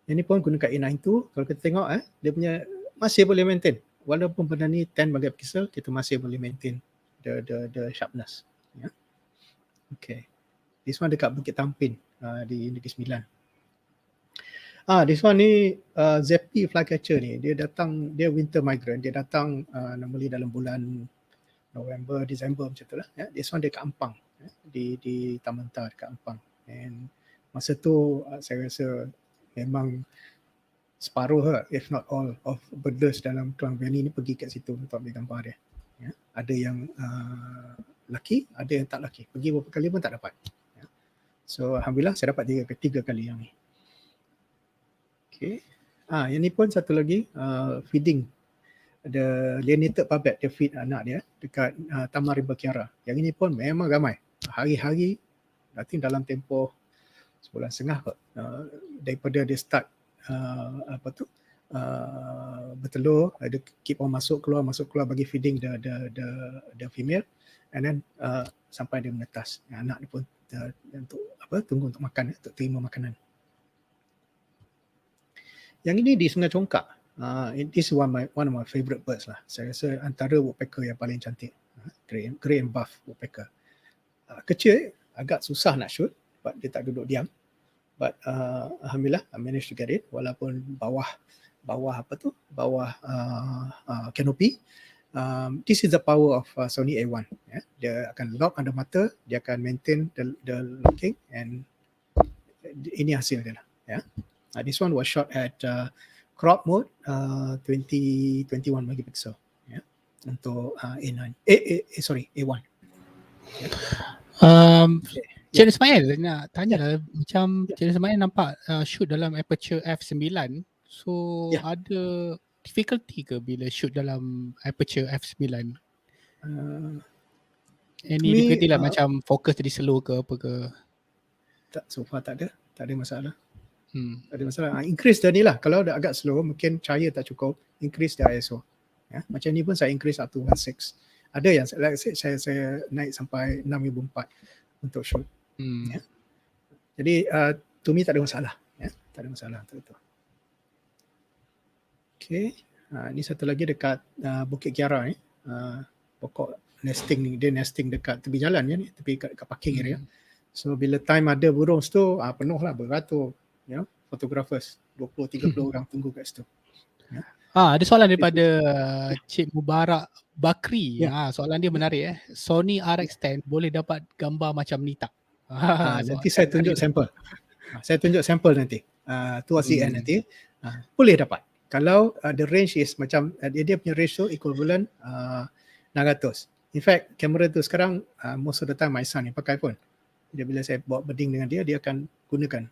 Yang ni pun gunakan A92. Kalau kita tengok dia punya masih boleh maintain. Walaupun benda ni 10 megapixel, kita masih boleh maintain the sharpness, ya. Okay. This one dekat Bukit Tampin di Negeri Sembilan. This one ni Zepi flycatcher ni, dia winter migrant, dia datang normally dalam bulan November, Disember macam tu lah, ya. This one dia kat Ampang, ya, di Taman Tar dekat Ampang. And masa tu saya rasa memang separuh if not all of birders dalam Klang Valley ni pergi kat situ untuk ambil gambar dia, ya. Ada yang lucky, ada yang tak lucky, pergi beberapa kali pun tak dapat, ya. So alhamdulillah saya dapat tiga kali yang ni. Okay. Yang ni pun satu lagi feeding. Leonated puppet dia feed anak dia dekat Taman Rimba Kiara. Yang ini pun memang ramai. Hari-hari, I think dalam tempoh sebulan setengah kot. Daripada dia start bertelur, dia keep on masuk keluar bagi feeding the female, and then sampai dia menetas. Anak dia pun tunggu untuk makan, untuk terima makanan. Yang ini di Sungai Congkak. It is one of my favorite birds lah. Saya rasa antara woodpecker yang paling cantik. Grey and buff woodpecker. Kecil, agak susah nak shoot, but dia tak duduk diam. But alhamdulillah, I managed to get it. Walaupun bawah canopy. This is the power of SONY A1. Yeah. Dia akan lock under mata, dia akan maintain the locking, and ini hasil dia lah. Yeah. This one was shot at crop mode 21 megapixel. Yeah. Untuk A1. Yeah. Cik Ismail nak tanya lah, macam Cik Ismail nampak shoot dalam aperture f9, so ada difficulty ke bila shoot dalam aperture f9? Any difficulty lah, macam fokus jadi slow ke apa ke? Tak, so far tak ada masalah. Tak ada masalah. Increase dah ni lah, kalau dah agak slow mungkin cahaya tak cukup, increase the ISO. Ya, macam ni pun saya increase up to 1.6. Ada yang like saya naik sampai 6,400 untuk shoot. Ya. Jadi to me tak ada masalah. Ya, tak ada masalah untuk itu. Okay, ni satu lagi dekat Bukit Kiara ni. Pokok nesting ni, dia nesting dekat tepi jalan je ni, tepi kat parking area. So bila time ada burung situ, penuh lah, beratur, photographers, 20-30 orang tunggu kat situ. Ya. Ada soalan daripada Cik Mubarak Bakri. Soalan dia menarik. Sony RX10 boleh dapat gambar macam ni tak? Nanti saya tunjuk sampel. Saya tunjuk sampel nanti. Towards the end nanti. Boleh dapat. Kalau the range is macam, dia punya ratio equivalent 600. In fact, kamera tu sekarang most of the time my son ni pakai pun. Dia bila saya bawa bedding dengan dia akan gunakan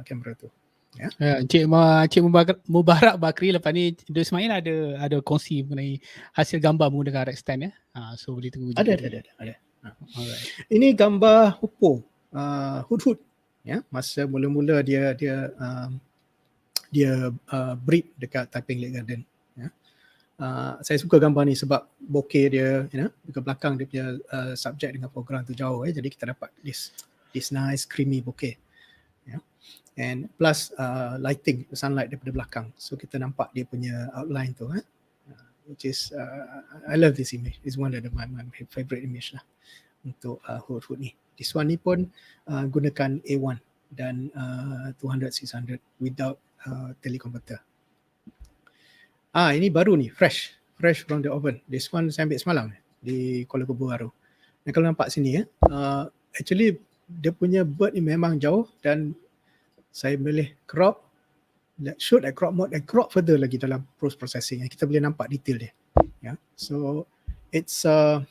kamera tu. Ya. Cik Mubarak Bakri, lepas ni Dr. Ismail ada kongsi mengenai hasil gambar menggunakan RX10 ya. So boleh tunggu. Ada. Alright. Ini gambar Hupo, hut-hut. Ya, masa mula-mula dia breed dekat Taiping Lake Garden. Ya. Saya suka gambar ni sebab bokeh dia, dekat belakang dia punya subjek dengan foreground tu jauh, jadi kita dapat this nice creamy bokeh. Ya. And plus lighting, sunlight daripada belakang, so kita nampak dia punya outline tu, which is I love this image. It's one of my favorite image lah untuk hut-hut ni. This one ni pun gunakan A1 dan 200-600 without teleconverter. Ini baru ni, fresh from the oven. This one saya ambil semalam di Kuala Lumpur baru. Dan kalau nampak sini actually dia punya bird ni memang jauh, dan saya boleh crop, shoot at crop mode, and crop further lagi dalam post processing. Kita boleh nampak detail dia. Yeah. So it's a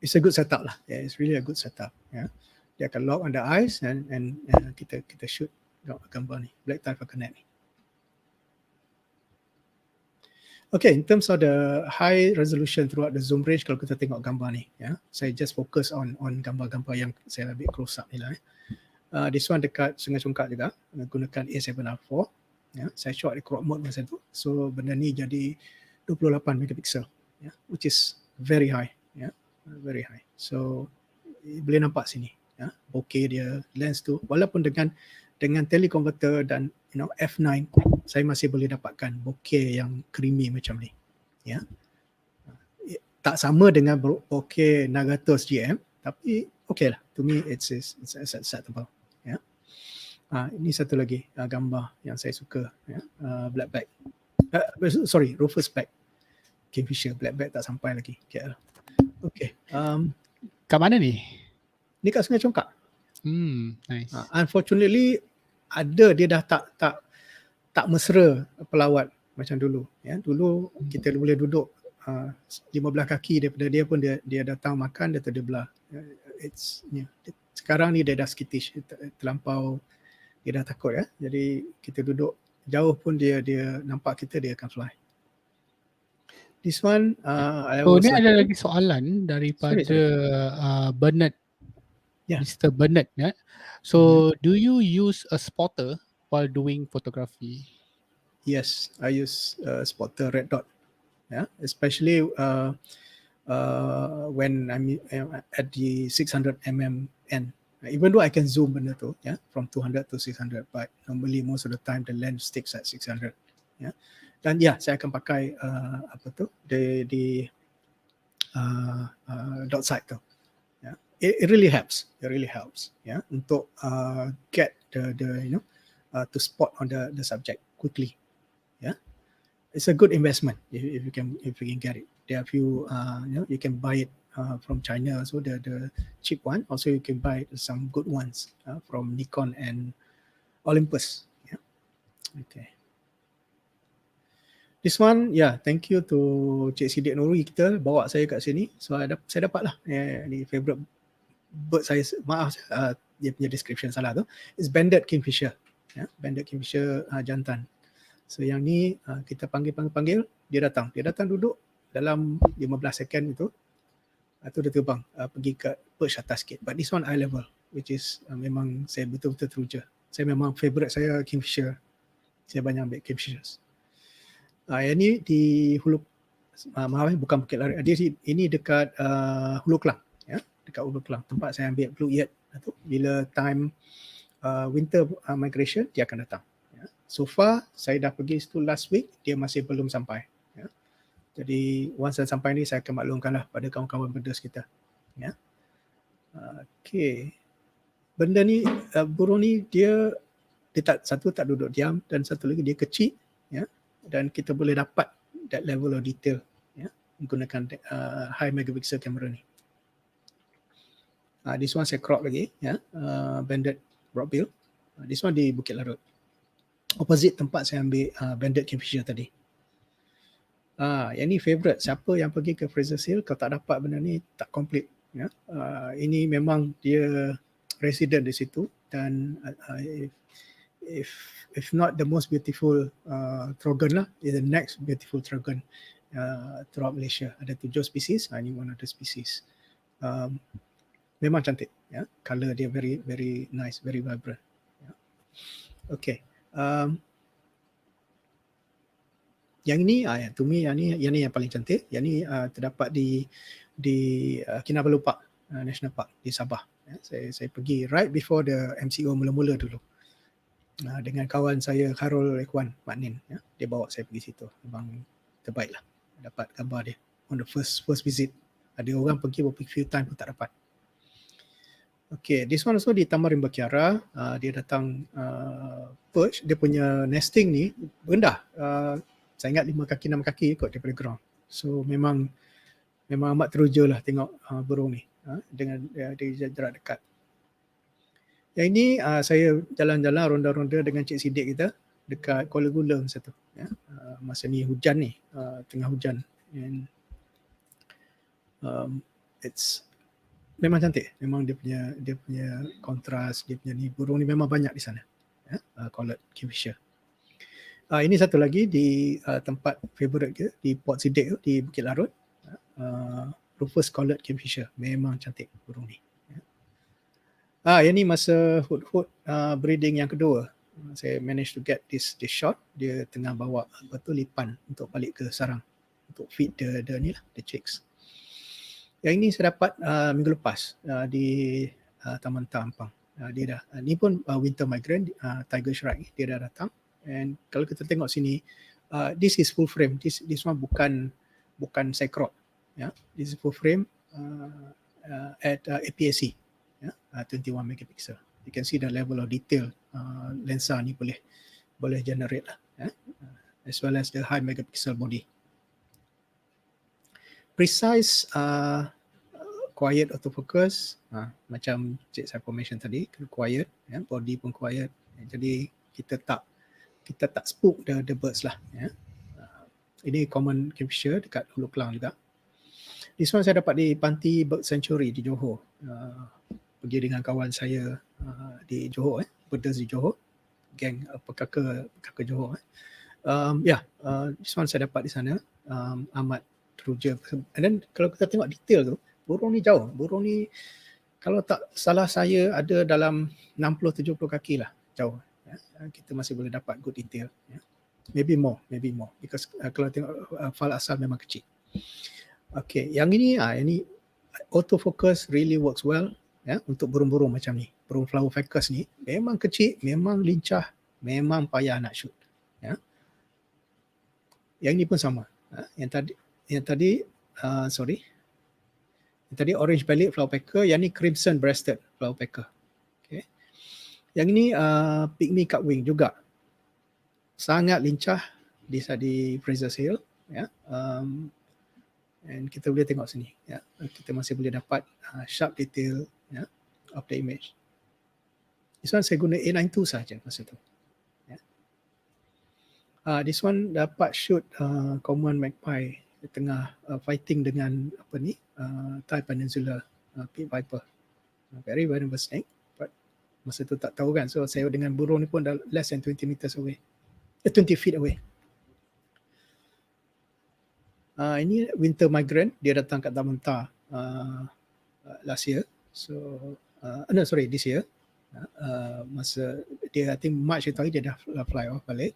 good setup lah. Yeah, it's really a good setup. Yeah. Dia akan lock on the eyes and kita shoot gambar ni, black tie falconet ni. Okay, in terms of the high resolution throughout the zoom range, kalau kita tengok gambar ni, saya just focus on gambar-gambar yang saya ambil close up ni lah. This one dekat Sungai Congkak juga, gunakan A7R4. Saya shot di crop mode masa tu. So benda ni jadi 28 megapixel, which is very high. Very high. So boleh nampak sini, bokeh dia, lens tu, walaupun dengan teleconverter dan f9, saya masih boleh dapatkan bokeh yang creamy macam ni. Tak sama dengan bokeh 600 GM, tapi okay lah. To me it's acceptable. Ini satu lagi gambar yang saya suka, blackback. Rufous back kingfisher. Blackback tak sampai lagi KL. Okay. Kat mana ni? Ni kat Sungai Congkak. Nice. Unfortunately dia dah tak mesra pelawat macam dulu. Dulu kita boleh duduk 15 kaki daripada dia pun dia datang makan, dia belah. Sekarang ni dia dah skittish, terlampau, dia dah takut jadi kita duduk jauh pun dia nampak kita, dia akan fly. This one I So was ni like, ada lagi soalan daripada Bernard, Yeah. Mr. Bernard. So do you use a spotter while doing photography? Yes, I use spotter red dot. Yeah, especially when I'm at the 600 mm end. Even though I can zoom benda tu, yeah, from 200 to 600, but normally most of the time the lens sticks at 600. Yeah, dan saya akan pakai apa tu, the dot sight tu. Yeah, it really helps. It really helps. Yeah, untuk get the to spot on the subject quickly. Yeah, it's a good investment if you can get it. There are a few you can buy it from China, so the cheap one. Also you can buy some good ones from Nikon and Olympus. Yeah. Okay. This one, thank you to Cik Sidik Nuri kita bawa saya kat sini. So saya dapat lah ni favorite bird saya. Maaf dia punya description salah tu. It's banded kingfisher. Banded kingfisher jantan. So yang ni kita panggil, dia datang duduk dalam 15 second itu. Itu dia terbang pergi ke perch atas sikit. But this one eye level, which is memang saya betul-betul teruja. Saya memang favourite saya kingfisher. Saya banyak ambil kingfishers. Yang ni di Hulu, bukan Bukit Lari. Ini dekat Hulu Kelang. Ya, dekat Hulu Kelang. Tempat saya ambil blue eared. Bila time winter migration, dia akan datang. So far, saya dah pergi situ last week, dia masih belum sampai. Ya. Jadi, once saya sampai ni, saya akan maklumkanlah pada kawan-kawan birders kita. Ya. Okay. Benda ni, burung ni, dia tak duduk diam, dan satu lagi dia kecil. Ya. Dan kita boleh dapat that level of detail. Ya. Menggunakan high megapixel kamera ni. This one saya crop lagi. Ya. Banded broadbill. This one di Bukit Larut. Opposite tempat saya ambil banded kingfisher tadi. Yang ni favourite. Siapa yang pergi ke Fraser's Hill, kalau tak dapat benda ni, tak complete. Ya. Ini memang dia resident di situ dan if not the most beautiful trogon lah, is the next beautiful trogon throughout Malaysia. Ada 7 spesies, ini one of the species. Memang cantik. Ya. Color dia very very nice, very vibrant. Ya. Okay. Yang ini, to me yang ni yang paling cantik. Yang ni terdapat di Kinabalu Park, National Park di Sabah. Ya, saya pergi right before the MCO mula-mula dulu. Dengan kawan saya Kharul Ikhwan Maknin. Ya, dia bawa saya pergi situ. Memang terbaik lah. Dapat gambar dia on the first visit. Ada orang pergi beberapa few time pun tak dapat. Okay, this one also di Taman Rimba Kiara. Dia datang perch. Dia punya nesting ni rendah. Saya ingat 5 kaki 6 kaki kot daripada ground. So memang amat teruja lah tengok burung ni dengan dia jarak dekat. Yang ini saya jalan-jalan ronda-ronda dengan Cik Sidik kita dekat Kuala Gula masa tu. Ya. Masa ni hujan ni, tengah hujan. And it's memang cantik. Memang dia punya kontras, dia punya ni burung ni memang banyak di sana. Ya, collared kingfisher. Ini satu lagi di tempat favourite ke di Port Sidik di Bukit Larut. Rufous collared kingfisher. Memang cantik burung ni. Ya. Yang ni masa hood breeding yang kedua. Saya manage to get this shot. Dia tengah bawa lipan untuk balik ke sarang untuk feed the ni lah, the chicks. Yang ini saya dapat minggu lepas di Taman Tampang. Dia dah ni pun winter migrant, tiger shrike, dia dah datang. And kalau kita tengok sini, this is full frame. This one bukan cycrot. Ya, this is full frame at APS-C. Ya, 21 megapixel. You can see the level of detail lensa ni boleh generate lah. Ya, as well as the high megapixel body. Precise quiet autofocus, macam Cik saya mention tadi, quiet, ya, body pun quiet. Jadi kita tak spook the birds lah. Ya. Ini common kingfisher dekat Hulu Kelang juga. This one saya dapat di Panti Bird Sanctuary di Johor. Pergi dengan kawan saya di Johor, birders di Johor, geng pekaka Johor. This one saya dapat di sana. Amat teruja. And then kalau kita tengok detail tu, burung ni jauh. Burung ni kalau tak salah saya ada dalam 60-70 kaki lah jauh. Ya. Kita masih boleh dapat good detail. Ya. Maybe more because kalau tengok file asal memang kecil. Okay, yang ini autofocus really works well ya untuk burung-burung macam ni. Burung flower ficus ni memang kecil, memang lincah, memang payah nak shoot. Ya. Yang ini pun sama. Yang tadi orange bellied flower pecker, yang ni crimson breasted flower pecker. Okay. Yang ini pygmy cutwing juga. Sangat lincah di Fraser's Hill ya. And kita boleh tengok sini ya. Kita masih boleh dapat sharp detail ya of the image. This one saya guna A92 saja masa tu. Ya. This one dapat shoot common magpie di tengah fighting dengan Thai Peninsula pit viper. Very venomous snake, but masa tu tak tahu kan. So saya dengan burung ni pun dah less than 20 meters away. 20 feet away. Ini winter migrant, dia datang kat Damanta last year. So this year. Masa dia I think March itu dia dah fly off balik.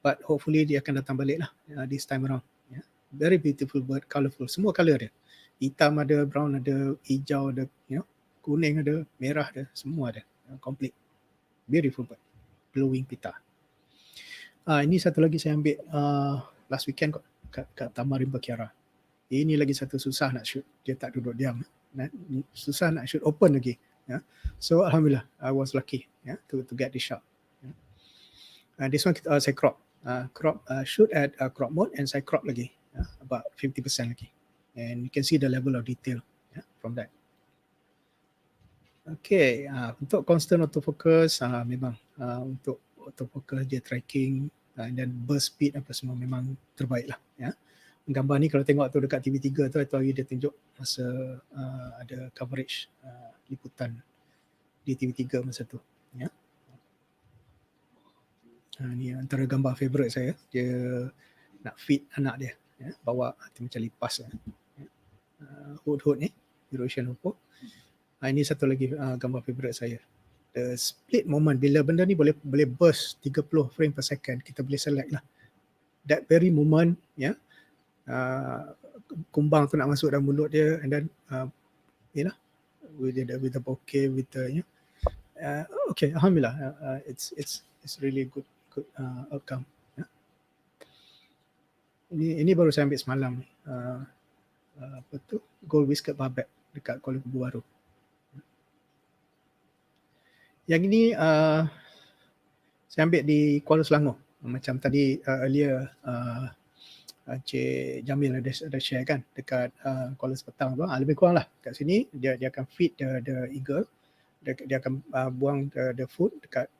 But hopefully dia akan datang balik lah this time around. Yeah. Very beautiful bird, colourful. Semua colour dia. Hitam ada, brown ada, hijau ada, kuning ada, merah ada, semua ada. Complete. Beautiful bird. Blue wing pita. Ini satu lagi saya ambil last weekend kot kat Taman Rimba Kiara. Ini lagi satu susah nak shoot. Dia tak duduk diam. Susah nak shoot open lagi. Yeah. So alhamdulillah, I was lucky to get this shot. Yeah. This one saya crop. Shoot at crop mode and saya crop lagi. About 50% lagi. And you can see the level of detail from that. Okay, untuk constant autofocus memang untuk autofocus dia tracking dan burst speed apa semua memang terbaik lah. Ya. Gambar ni kalau tengok tu dekat TV3 tu hari dia tunjuk masa ada coverage liputan di TV3 masa tu. Ya. Ni antara gambar favourite saya. Dia nak feed anak dia. Ya. Bawa macam lipas. Ya. Hood ni, Eurasian hood. Ini satu lagi gambar favourite saya. The split moment bila benda ni boleh burst 30 frame per second, kita boleh select lah. That very moment, kumbang tu nak masuk dalam mulut dia, and then, with the bokeh, with the, okay, alhamdulillah, it's really good outcome. Yeah. Ini baru saya ambil semalam ni. Gold whiskered barbet dekat Kuala Lumpur Baru. Yang ini saya ambil di Kuala Selangor. Macam tadi earlier Encik Jamil ada share kan dekat Kuala Sepetang tu. Lebih kurang lah kat sini dia akan feed the eagle. Dia akan buang the food dekat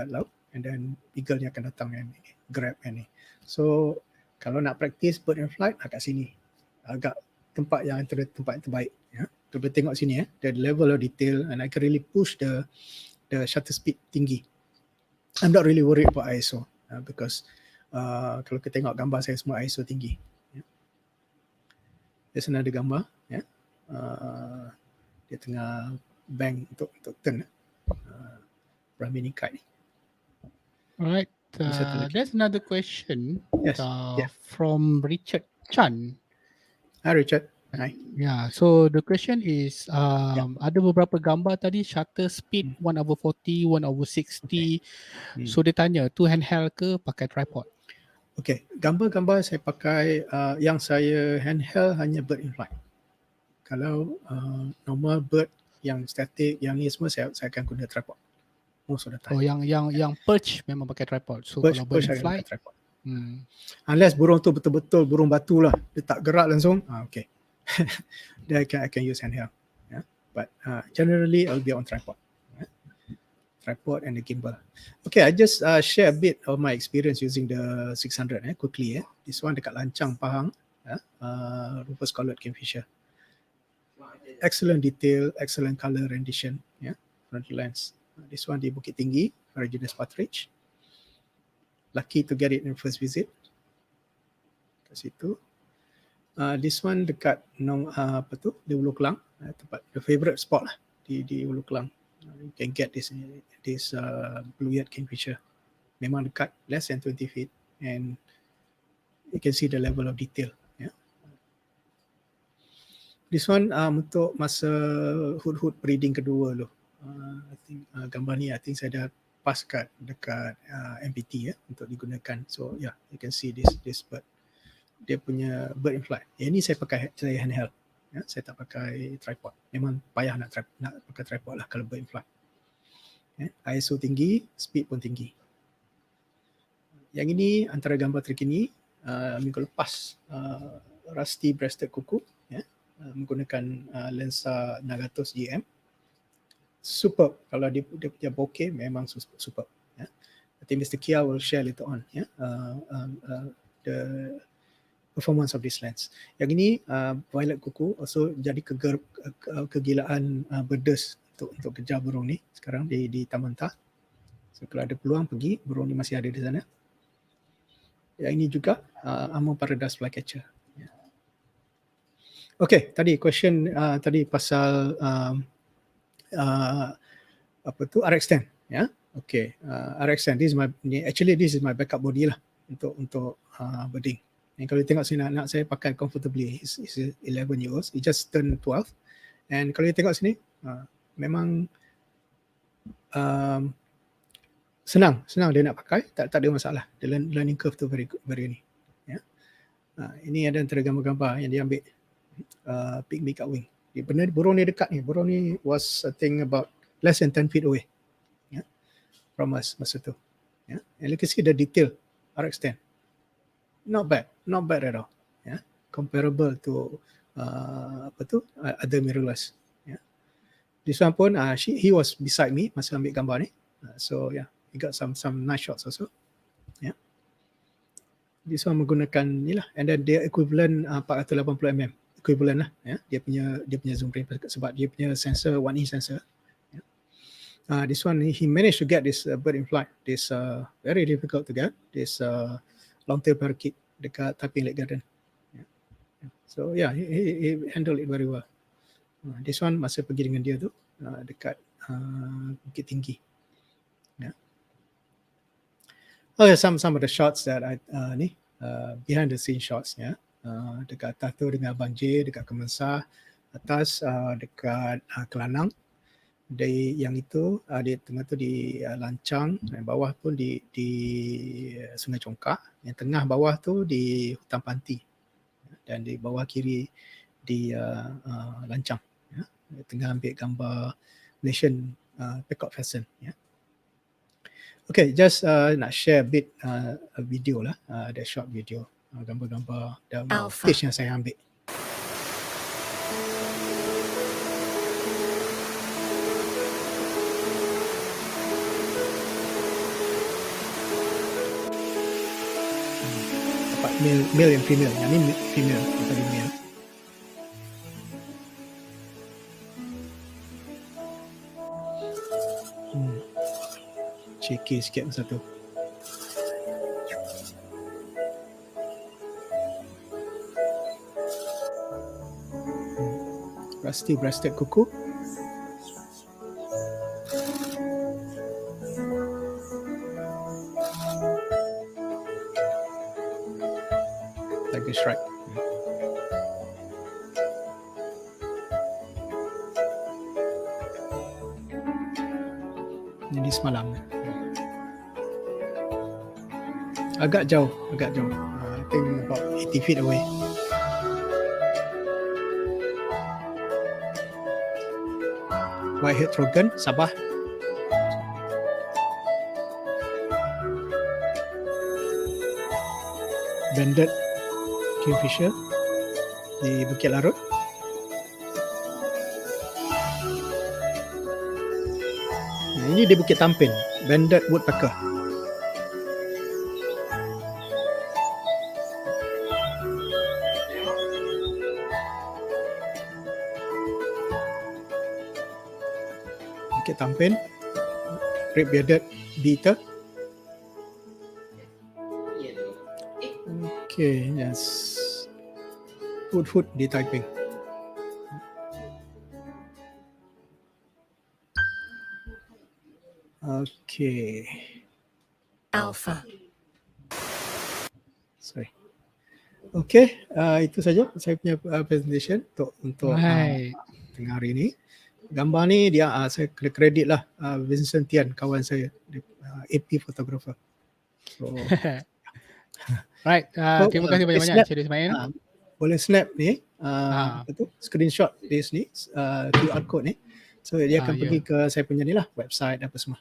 laut, and then eagle ni akan datang and grab ni. So kalau nak practice bird and flight kat sini. Agak tempat yang antara tempat yang terbaik. Ya. Kita tengok sini the level of detail, and I can really push the shutter speed tinggi. I'm not really worried about ISO because kalau kita tengok gambar saya semua ISO tinggi. There's another gambar. Dia tengah bang untuk turn Brahmini kite ni. Alright. There's another question from Richard Chan. Hi Richard. Hi. Yeah, so the question is, ada beberapa gambar tadi shutter speed 1/40, 1/60. Okay. So dia tanya, tu handheld ke pakai tripod? Okay, gambar-gambar saya pakai, yang saya handheld hanya bird in flight. Kalau normal bird yang static, yang ni semua saya akan guna tripod. Most of the time. Oh, yang perch memang pakai tripod. So kalau bird in flight, unless burung tu betul-betul burung batu lah, dia tak gerak langsung, okay. Then I can use handheld. Yeah. But generally I'll be on tripod. Tripod and the gimbal. Okay, I just share a bit of my experience using the 600 quickly. This one dekat Lancang, Pahang. Rufous collared kingfisher. Excellent detail, excellent color rendition. Front lens. This one di Bukit Tinggi, Ferruginous partridge. Lucky to get it in first visit. Kat situ. This one dekat apa tu, di Ulu Kelang, tempat the favorite spot lah di Ulu Kelang. You can get this blue-eared kingfisher. Memang dekat, less than 20 feet, and you can see the level of detail. Yeah. This one untuk masa hut-hut breeding kedua tu. I think gambar ni I think saya dah pass dekat MPT ya untuk digunakan. So yeah, you can see this bird. Dia punya bird in flight. Yang ni saya handheld. Ya, saya tak pakai tripod. Memang payah nak pakai tripod lah kalau bird in flight. Ya, ISO tinggi, speed pun tinggi. Yang ini antara gambar terkini minggu lepas, rusty breasted kuku, ya, menggunakan lensa 600 GM. Superb. Kalau dia punya bokeh memang superb. Ya. I think Mr. Kia will share later on. Ya, the performance of this lens. Yang ini violet kuku also jadi kegilaan birders untuk kejar burung ni sekarang di Taman Tah. So kalau ada peluang pergi, burung ni masih ada di sana. Yang ini juga Amur Paradise flycatcher. Yeah. Okay, tadi question tadi pasal apa tu RX10, ya. Yeah? Okay, RX10 this is my backup body lah untuk birding. And kalau tengok sini anak saya pakai comfortably, he's 11 years, he just turned 12. And kalau tengok sini memang senang dia nak pakai, tak ada masalah. The learning curve tu very ni. Ya. Ini ada antara gambar-gambar yang dia ambil pygmy cut wing. Benar burung ni dekat ni. Burung ni was I think about less than 10 feet away. Ya. From us masa tu. Ya. And you can see the detail RX10. Not bad at all. Ya. Comparable to other mirrorless. Ya. This one pun he was beside me masa ambil gambar ni. So yeah, he got some nice shots also. Yeah. This one menggunakan ni lah, and then dia equivalent 480 mm equivalent lah. Yeah. Dia punya zoom frame sebab dia punya sensor 1 inch sensor. Yeah. This one he managed to get this bird in flight. This very difficult to get. This long tail parakeet dekat Taiping Lake Garden. Yeah. So yeah, he handled it very well. This one masa pergi dengan dia tu dekat Bukit Tinggi. Yeah. Okay, some of the shots that I behind the scene shots, ya. Dekat atas tu dengan Abang J, dekat Kemensa, atas dekat Kelanang. Dari yang itu di tengah tu di Lancang, dan bawah pun di Sungai Congkak, yang tengah bawah tu di Hutan Panti, dan di bawah kiri di Lancang. Ya. Tengah ambil gambar Malaysian peacock pheasant. Ya. Okay, just nak share a bit a video lah, ada short video, gambar-gambar dan footage yang saya ambil. Dapat male and female, yang ni female, tadi male. Cheeky sikit masa tu. Rusty breasted kuku. Tiger stripe. Ini semalam. Agak jauh. I think about 80 feet away. White-head trogon, Sabah. Banded kingfisher di Bukit Larut. Ini di Bukit Tampin, banded woodpecker. Bukit Tampin, red-bearded beater. Okay, yes. Food di Taiping. Okay. Alpha. Sorry. Okay, itu saja saya punya presentation untuk Right. tengah hari ini. Gambar ni dia saya kena kredit lah Vincent Tian, kawan saya, dia, AP photographer. So, Right. Terima kasih boleh banyak-banyak snap, Encik Ismail. boleh snap ni, Ah. apa tu, screenshot this ni, QR code ni. So dia akan pergi Ya. ke saya punya ni lah, website apa semua.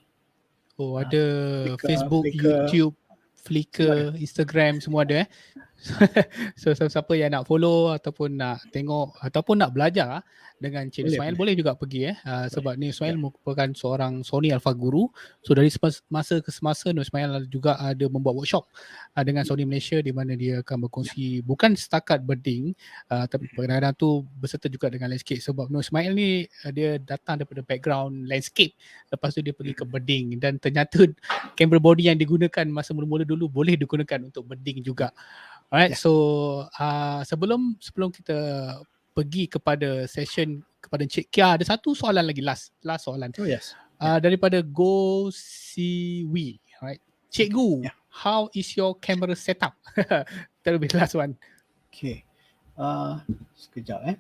Oh, ada Flickr, Facebook, YouTube, Flickr, Instagram semua ada. So siapa yang nak follow ataupun nak tengok ataupun nak belajar dengan Encik Ismail boleh juga pergi sebab ni Ismail merupakan seorang SONY Alpha Guru. So dari masa ke semasa Ismail juga ada membuat workshop dengan SONY Malaysia di mana dia akan berkongsi bukan setakat birding tapi kadang-kadang tu berserta juga dengan landscape sebab Ismail ni dia datang daripada background landscape, lepas tu dia pergi ke birding dan ternyata camera body yang digunakan masa mula-mula dulu boleh digunakan untuk birding juga. Alright, so sebelum kita pergi kepada session kepada Encik Kia, ada satu soalan lagi, last soalan. Oh yes. Daripada Go Siwi, right? Cikgu, how is your camera setup? Terlebih last one. Okay. Sekejap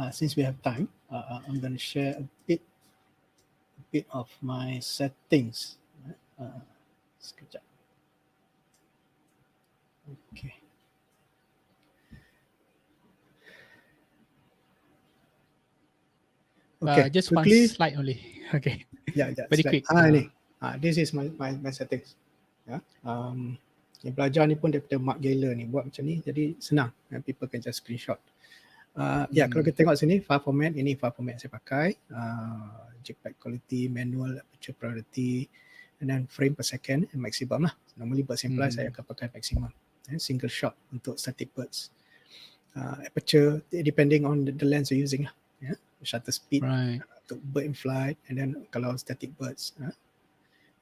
since we have time, I'm going to share a bit of my settings. Sekejap. Okay. Okay, just quickly, one slide only. Okay. Yeah, very quick. This is my settings. Yang belajar ni pun daripada Mark Gaylor ni buat macam ni, jadi senang. People can just screenshot. Kalau kita tengok sini file format, ini file format saya pakai. JPEG quality, manual aperture priority, and then frame per second and maximum lah. Normally bird sampler saya akan pakai maximum. Single shot untuk static birds. Aperture depending on the lens you're using lah. Shutter speed untuk bird in flight, and then kalau static birds,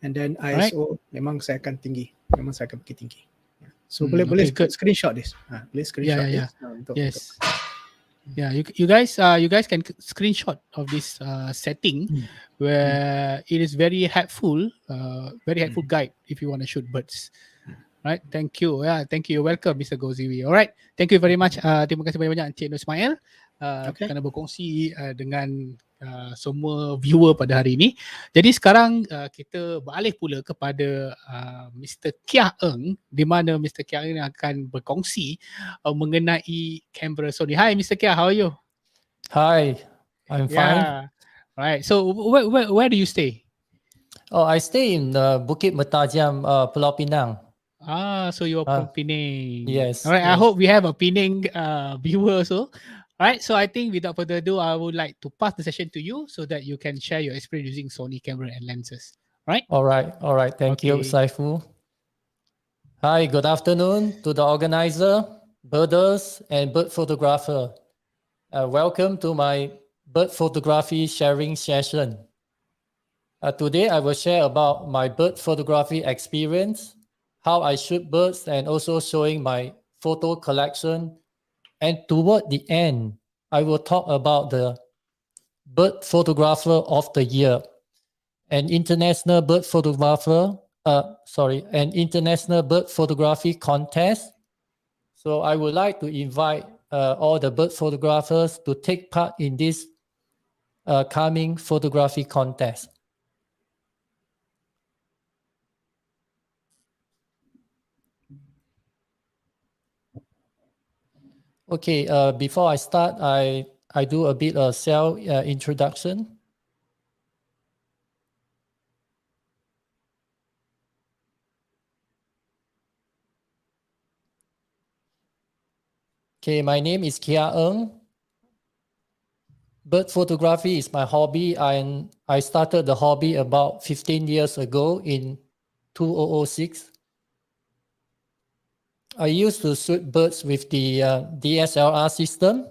and then ISO memang saya akan tinggi, memang saya akan pergi tinggi. So boleh screenshot this, boleh screenshot this. Yes. Yeah, you guys can screenshot of this setting where it is very helpful guide if you want to shoot birds. Right, thank you. Thank you. Welcome, Mr. Goziwi. Alright, thank you very much. Terima kasih banyak-banyak Encik Ismail kerana berkongsi dengan semua viewer pada hari ini. Jadi sekarang kita beralih pula kepada Mr. Kia Eng, di mana Mr. Kia Eng akan berkongsi mengenai kamera Sony. Hi Mr. Kia, how are you? Hi, I'm fine. Right. So where do you stay? Oh, I stay in Bukit Mertajam, Pulau Pinang. So you're from Penang. Yes. All right. Yes. I hope we have a Penang viewer also. All right. So I think without further ado, I would like to pass the session to you so that you can share your experience using Sony camera and lenses. Right? All right. Thank you, Saifu. Hi, good afternoon to the organizer, birders, and bird photographer. Welcome to my bird photography sharing session. Today, I will share about my bird photography experience, how I shoot birds, and also showing my photo collection. And toward the end, I will talk about the Bird Photographer of the Year, an international bird photography contest. So I would like to invite all the bird photographers to take part in this coming photography contest. Okay, before I start, I do a bit of self introduction. Okay, my name is Kia Eng. Bird photography is my hobby, and I started the hobby about 15 years ago in 2006. I used to shoot birds with the DSLR system.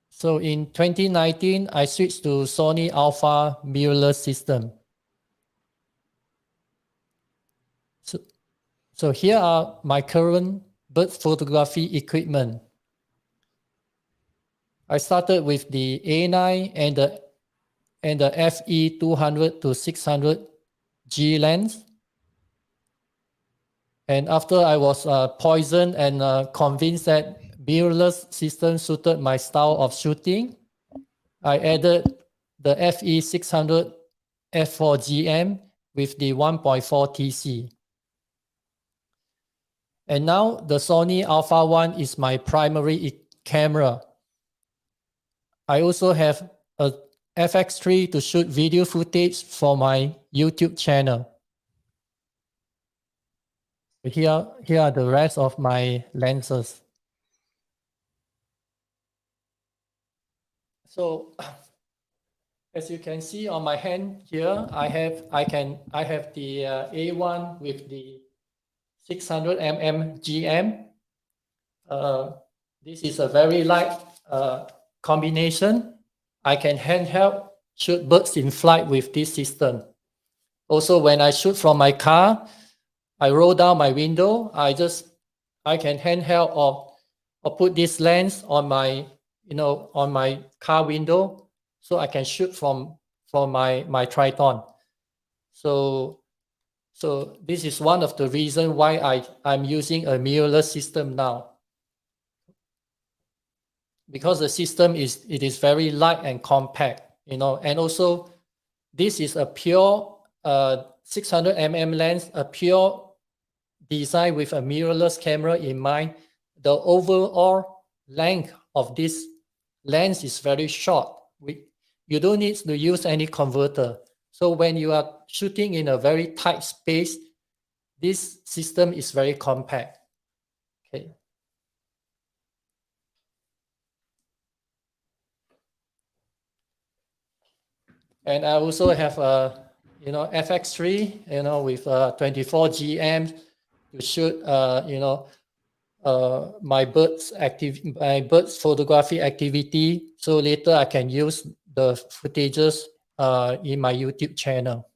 So in 2019, I switched to Sony Alpha mirrorless system. So here are my current bird photography equipment. I started with the A9 and the FE 200 to 600 G lens. And after I was poisoned and convinced that mirrorless system suited my style of shooting, I added the FE 600 f4 GM with the 1.4 TC. And now the Sony Alpha 1 is my primary camera. I also have a FX3 to shoot video footage for my YouTube channel. Here are the rest of my lenses. So as you can see on my hand here, I have the A1 with the 600 mm GM. This is a very light combination. I can handheld shoot birds in flight with this system. Also, when I shoot from my car, I roll down my window. I can handheld or put this lens on my car window, so I can shoot from my Triton. So this is one of the reasons why I'm using a mirrorless system now, because the system is very light and compact, and also this is a pure 600 mm lens, a pure design with a mirrorless camera in mind. The overall length of this lens is very short. You don't need to use any converter. So when you are shooting in a very tight space, this system is very compact. Okay. And I also have a FX3, with 24 GM to shoot my birds photography activity. So later I can use the footages in my YouTube channel.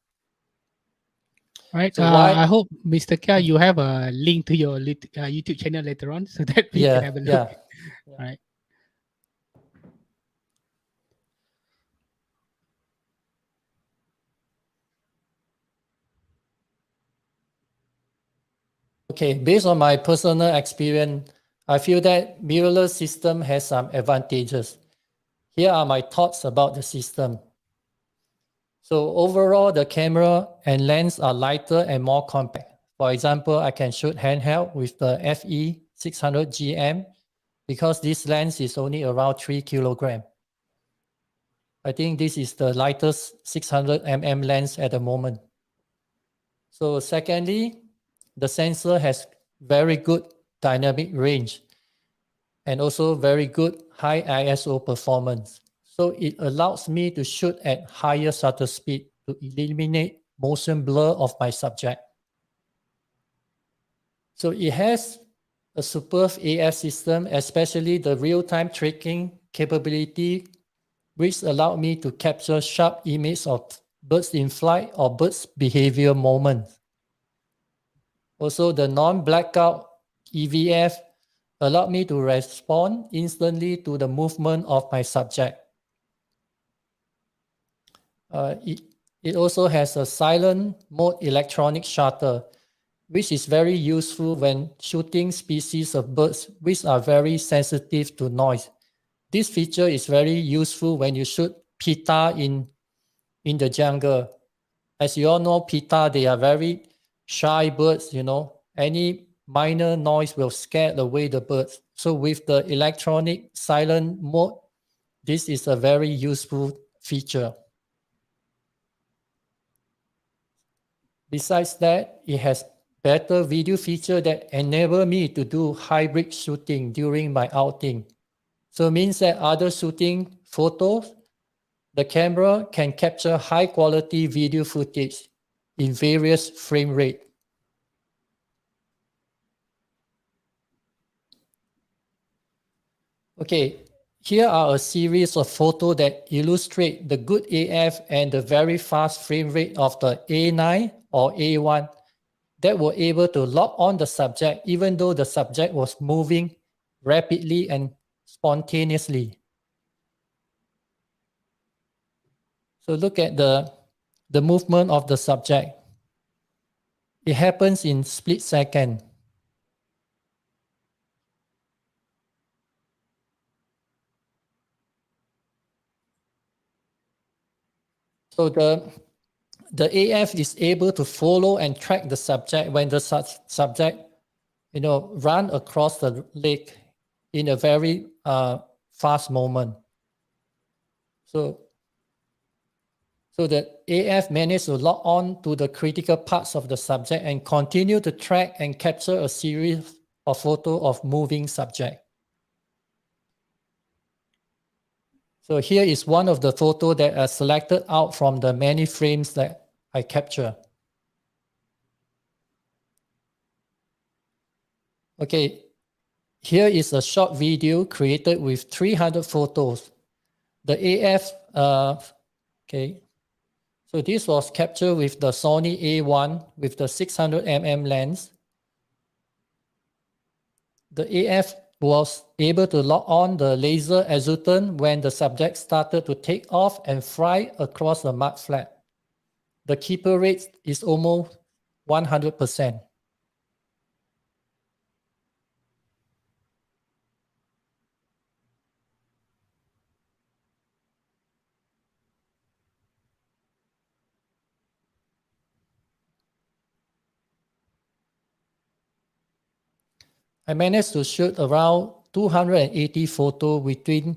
Right. So I hope, Mr. Kia, you have a link to your YouTube channel later on so that we can have a look. Yeah. Right. Okay, based on my personal experience, I feel that mirrorless system has some advantages. Here are my thoughts about the system. So overall, the camera and lens are lighter and more compact. For example, I can shoot handheld with the FE 600 GM because this lens is only around 3 kilograms. I think this is the lightest 600 mm lens at the moment. So secondly, the sensor has very good dynamic range and also very good high ISO performance. So it allows me to shoot at higher shutter speed to eliminate motion blur of my subject. So it has a superb AF system, especially the real-time tracking capability, which allowed me to capture sharp images of birds in flight or birds' behavior moments. Also, the non-blackout EVF allowed me to respond instantly to the movement of my subject. It also has a silent mode electronic shutter, which is very useful when shooting species of birds which are very sensitive to noise. This feature is very useful when you shoot pitta in the jungle. As you all know, pitta, they are very shy birds, Any minor noise will scare away the birds. So with the electronic silent mode, this is a very useful feature. Besides that, it has better video feature that enable me to do hybrid shooting during my outing. So it means that other shooting photos, the camera can capture high quality video footage in various frame rate. Okay, here are a series of photos that illustrate the good AF and the very fast frame rate of the A9 or A1 that were able to lock on the subject even though the subject was moving rapidly and spontaneously. So look at the movement of the subject. It happens in split second. So the AF is able to follow and track the subject when the subject, run across the lake in a very fast moment. So the AF managed to lock on to the critical parts of the subject and continue to track and capture a series of photos of moving subject. So here is one of the photos that are selected out from the many frames that I capture. Okay, here is a short video created with 300 photos. The AF, okay, so this was captured with the Sony A1 with the 600mm lens. The AF was able to lock on the laser exultant when the subject started to take off and fly across the mud flat. The keeper rate is almost 100%. I managed to shoot around 280 photos within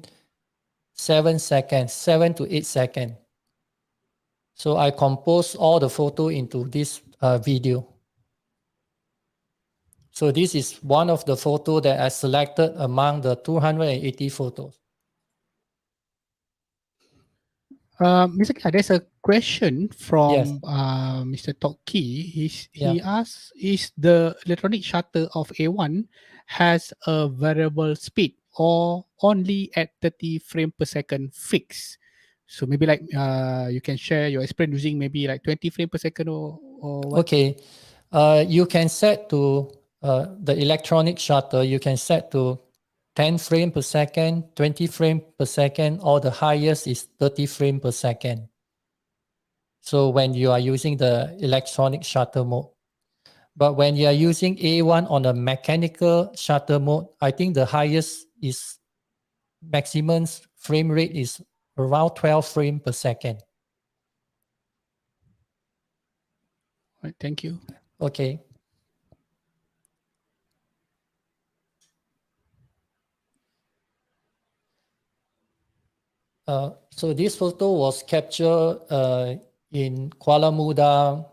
7 to 8 seconds. So I composed all the photos into this video. So this is one of the photos that I selected among the 280 photos. Mr. Kia, there's a question from Yes. Mr. Toki. He Yeah. asks, is the electronic shutter of A1 has a variable speed or only at 30 frames per second fixed? So maybe like you can share your experience using maybe like 20 frames per second or what? Okay. You can set to the electronic shutter, you can set to 10 frames per second, 20 frames per second, or the highest is 30 frames per second. So when you are using the electronic shutter mode. But when you are using A1 on a mechanical shutter mode, I think the highest is maximum frame rate is around 12 frames per second. Right, thank you. Okay. So this photo was captured in Kuala Muda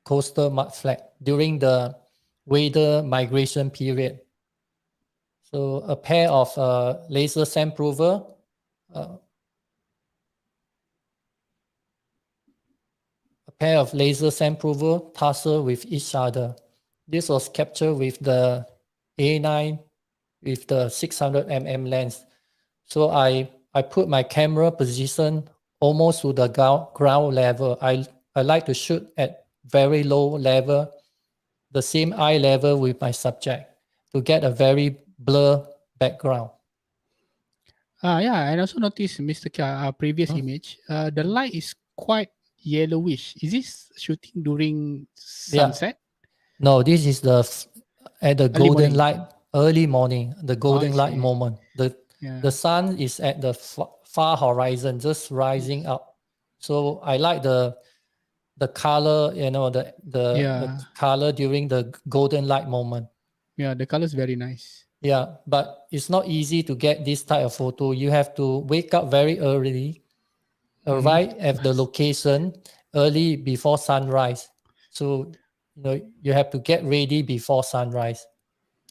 coastal mudflat during the weather migration period. So a pair of laser sand prover tussle with each other. This was captured with the A9 with the 600mm lens. So I put my camera position almost to the ground level. I like to shoot at very low level, the same eye level with my subject to get a very blur background. Yeah, and also noticed Mr. Kia, previous image, the light is quite yellowish. Is this shooting during sunset? No, this is at the Early golden morning. light, early morning, the golden I light see. moment. The sun is at the far horizon, just rising up. So I like the color, the color during the golden light moment. Yeah, the color is very nice. Yeah, but it's not easy to get this type of photo. You have to wake up very early, arrive at the location early before sunrise. So you have to get ready before sunrise.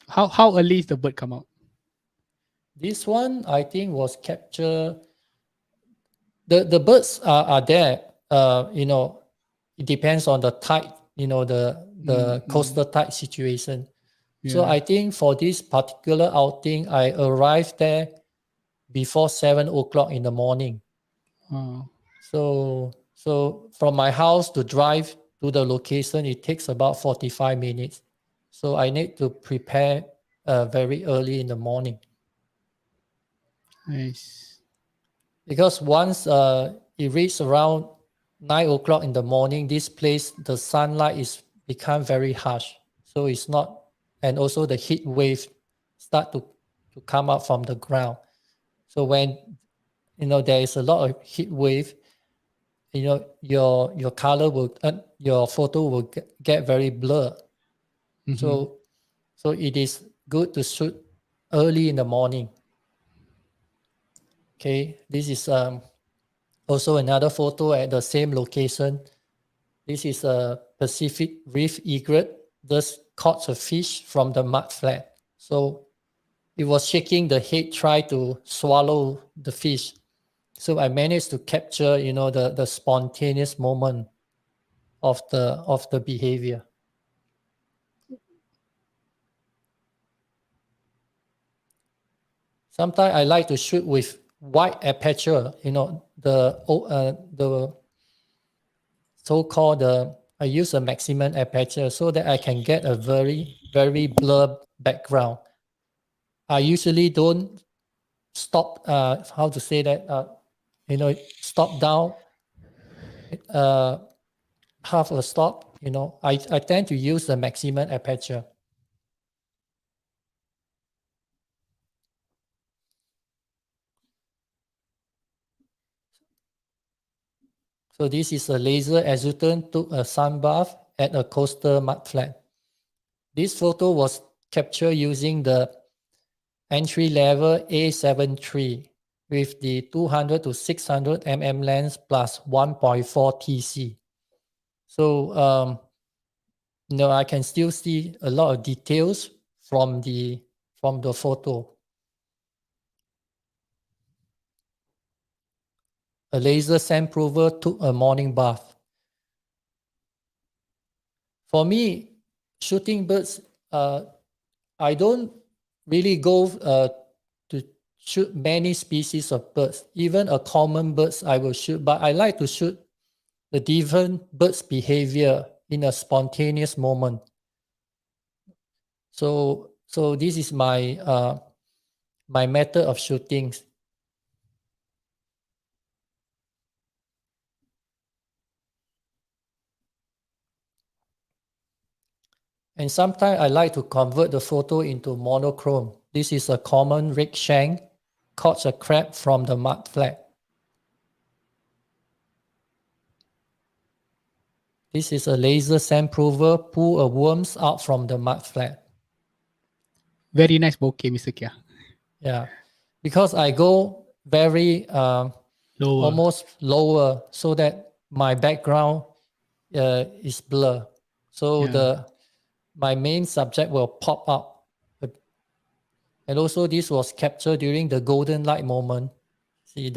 How early is the bird come out? This one I think was captured. The birds are there. It depends on the tide. The coastal tide situation. So I think for this particular outing, I arrived there before 7 o'clock in the morning. So from my house to drive to the location, it takes about 45 minutes. So I need to prepare very early in the morning. Nice. Because once it reaches around 9 o'clock in the morning, this place, the sunlight is become very harsh. So it's not, and also the heat wave start to come up from the ground. So when, there is a lot of heat wave, your color will, your photo will get very blurred. So it is good to shoot early in the morning. Okay, this is also another photo at the same location. This is a Pacific Reef egret just caught a fish from the mud flat. So it was shaking the head, try to swallow the fish. So I managed to capture, the spontaneous moment of the behavior. Sometimes I like to shoot with wide aperture, the so-called I use a maximum aperture so that I can get a very, very blurred background. I usually don't stop, how to say that, stop down, half a stop, I tend to use the maximum aperture. So this is a laser exultant took a sun bath at a coastal mud flat. This photo was captured using the entry-level A7 III with the 200 to 600 mm lens plus 1.4 TC. So, I can still see a lot of details from the photo. A laser sand prover took a morning bath. For me, shooting birds, I don't really go to shoot many species of birds. Even a common birds I will shoot, but I like to shoot the different birds' behavior in a spontaneous moment. So this is my my method of shooting. And sometimes I like to convert the photo into monochrome. This is a common red shank, caught a crab from the mud flat. This is a laser sand prover, pull a worms out from the mud flat. Very nice bokeh, Mr. Kia. Yeah, because I go very Lower. almost lower so that my background is blur. So my main subject will pop up. And also this was captured during the golden light moment. See,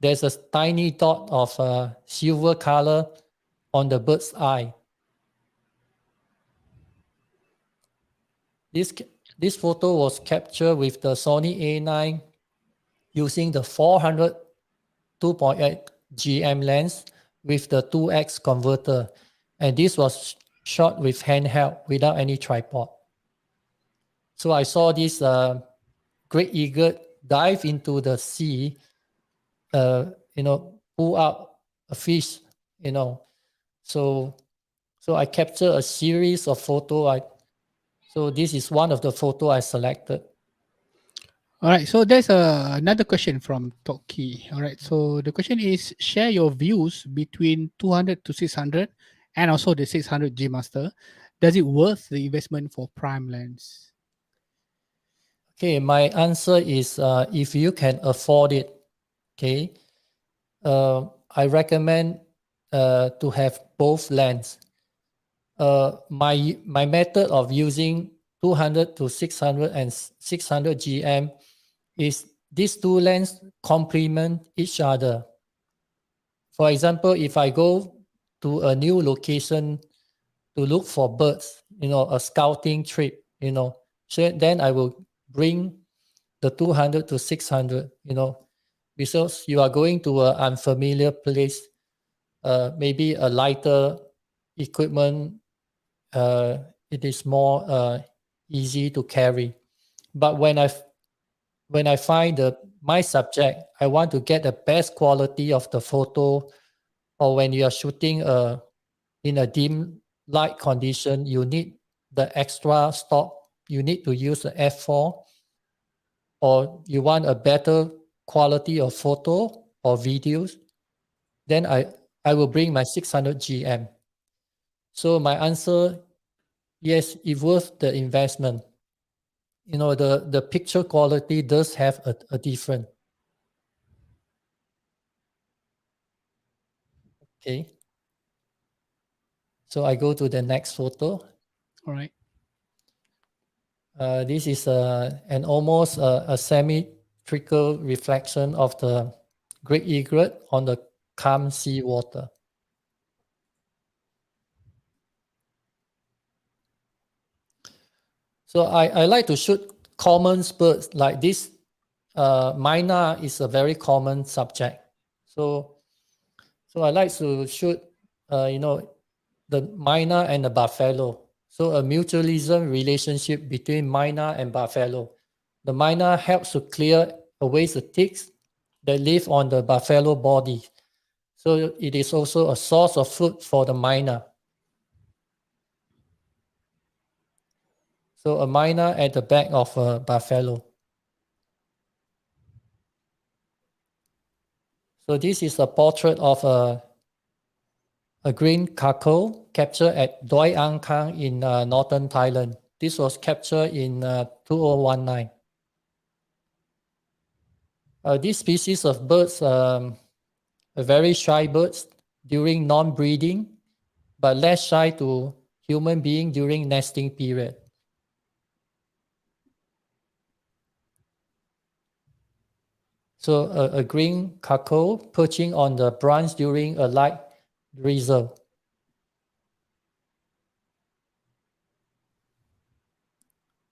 there's a tiny dot of silver color on the bird's eye. This photo was captured with the Sony A9 using the 400 2.8 GM lens with the 2x converter. And this was shot with handheld without any tripod. So I saw this great eagle dive into the sea, pull out a fish, So I captured a series of photos. So this is one of the photos I selected. All right, so there's another question from Toki. All right, so the question is, share your views between 200 to 600 and also the 600 G Master. Does it worth the investment for prime lens? Okay, my answer is if you can afford it, okay, I recommend to have both lens. My method of using 200 to 600 and 600 GM is these two lenses complement each other. For example, if I go to a new location to look for birds, a scouting trip, so then I will bring the 200 to 600, because you are going to an unfamiliar place, maybe a lighter equipment, it is more easy to carry. But when I find my subject, I want to get the best quality of the photo, or when you are shooting in a dim light condition, you need the extra stop. You need to use the f4, or you want a better quality of photo or videos, then I will bring my 600 GM. So my answer, yes, it's worth the investment. You know, the picture quality does have a difference. Okay. So I go to the next photo. All right. This is an almost a symmetrical reflection of the great egret on the calm sea water. So I like to shoot common birds like this. Myna is a very common subject. So I like to shoot, the myna and the buffalo. So a mutualism relationship between myna and buffalo. The myna helps to clear away the ticks that live on the buffalo body. So it is also a source of food for the myna. So a myna at the back of a buffalo. So this is a portrait of a green cuckoo captured at Doi Ang Khang in northern Thailand. This was captured in 2019. This species of birds are very shy birds during non-breeding, but less shy to human being during nesting period. So a green cuckoo perching on the branch during a light drizzle.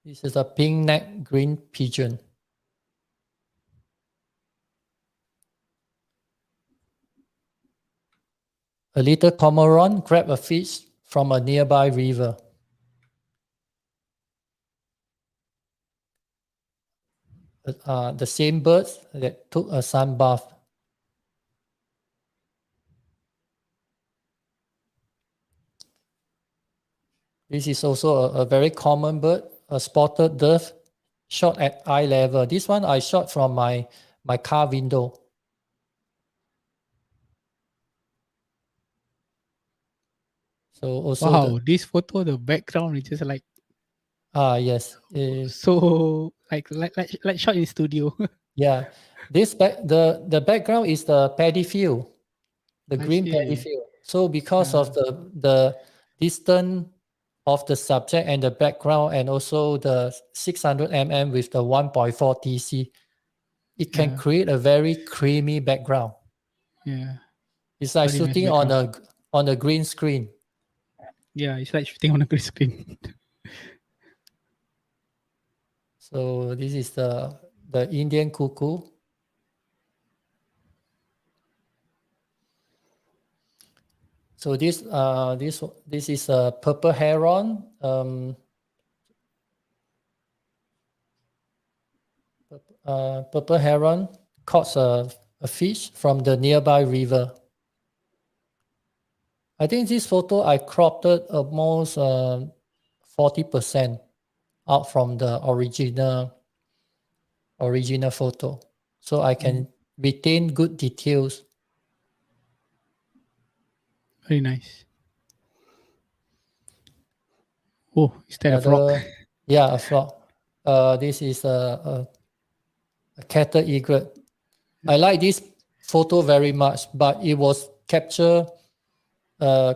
This is a pink-necked green pigeon. A little cormorant grabbed a fish from a nearby river. The same birds that took a sun bath. This is also a very common bird, a spotted dove, shot at eye level. This one I shot from my car window. So also Wow, this photo, the background is just like yes, so like shot in studio. yeah. The background is the paddy field, the I green paddy see. field. So because of the distance of the subject and the background, and also the 600 mm with the 1.4 TC, it can create a very creamy background. Yeah. It's like Very nice shooting on a green screen. Yeah, it's like shooting on a green screen. So this is the Indian cuckoo. So this is a purple heron. Purple heron caught a fish from the nearby river. I think this photo I cropped it almost 40% out from the original photo, so I can retain good details. Very nice. Oh, is that a frog? Yeah, a frog. This is a cattle egret. I like this photo very much, but it was captured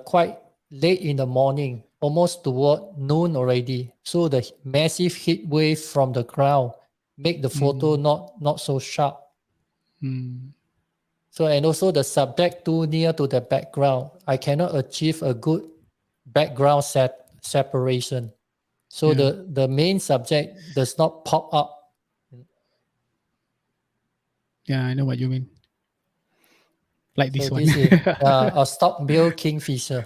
quite late in the morning, almost toward noon already. So the massive heat wave from the ground make the photo not so sharp. So, and also the subject too near to the background, I cannot achieve a good background separation. So the main subject does not pop up. Yeah, I know what you mean. Like this So one. this is a stock-bill kingfisher.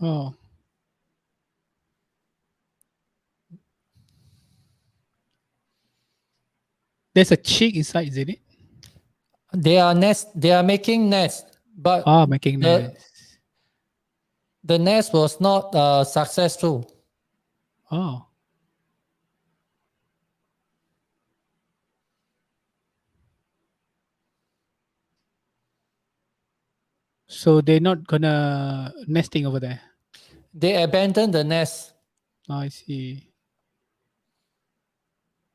Oh. There's a chick inside, isn't it? They are making nest, but Making the nest. the nest was not successful. Oh. So they're not gonna nesting over there. They abandoned the nest. I see.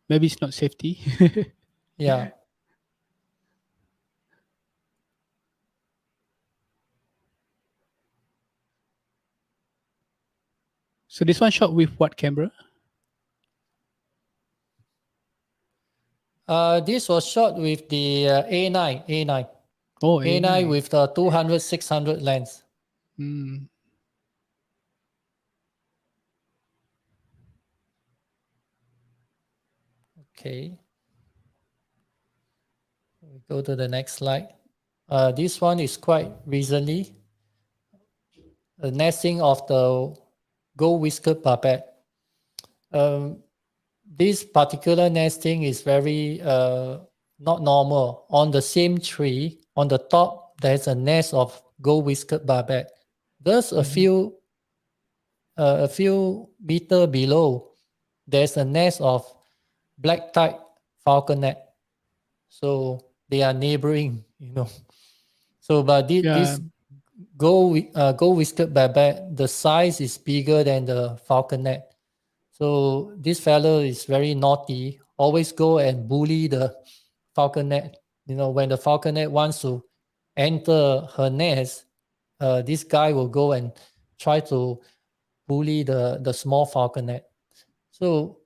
Maybe it's not safety. Yeah. So this one shot with what camera? This was shot with the A9 Oh, A9 A9. with the 200-600 lens. Hmm. Okay. We go to the next slide. This one is quite recently. The nesting of the gold-whiskered barbet. This particular nesting is very not normal. On the same tree, on the top, there's a nest of gold-whiskered barbet. There's a few meter below, there's a nest of black-type falconet. So they are neighboring, So, but Yeah. this gold-whiskered barbet, the size is bigger than the falconet. So this fellow is very naughty, always go and bully the falconet. When the falconet wants to enter her nest, this guy will go and try to bully the small falconet. So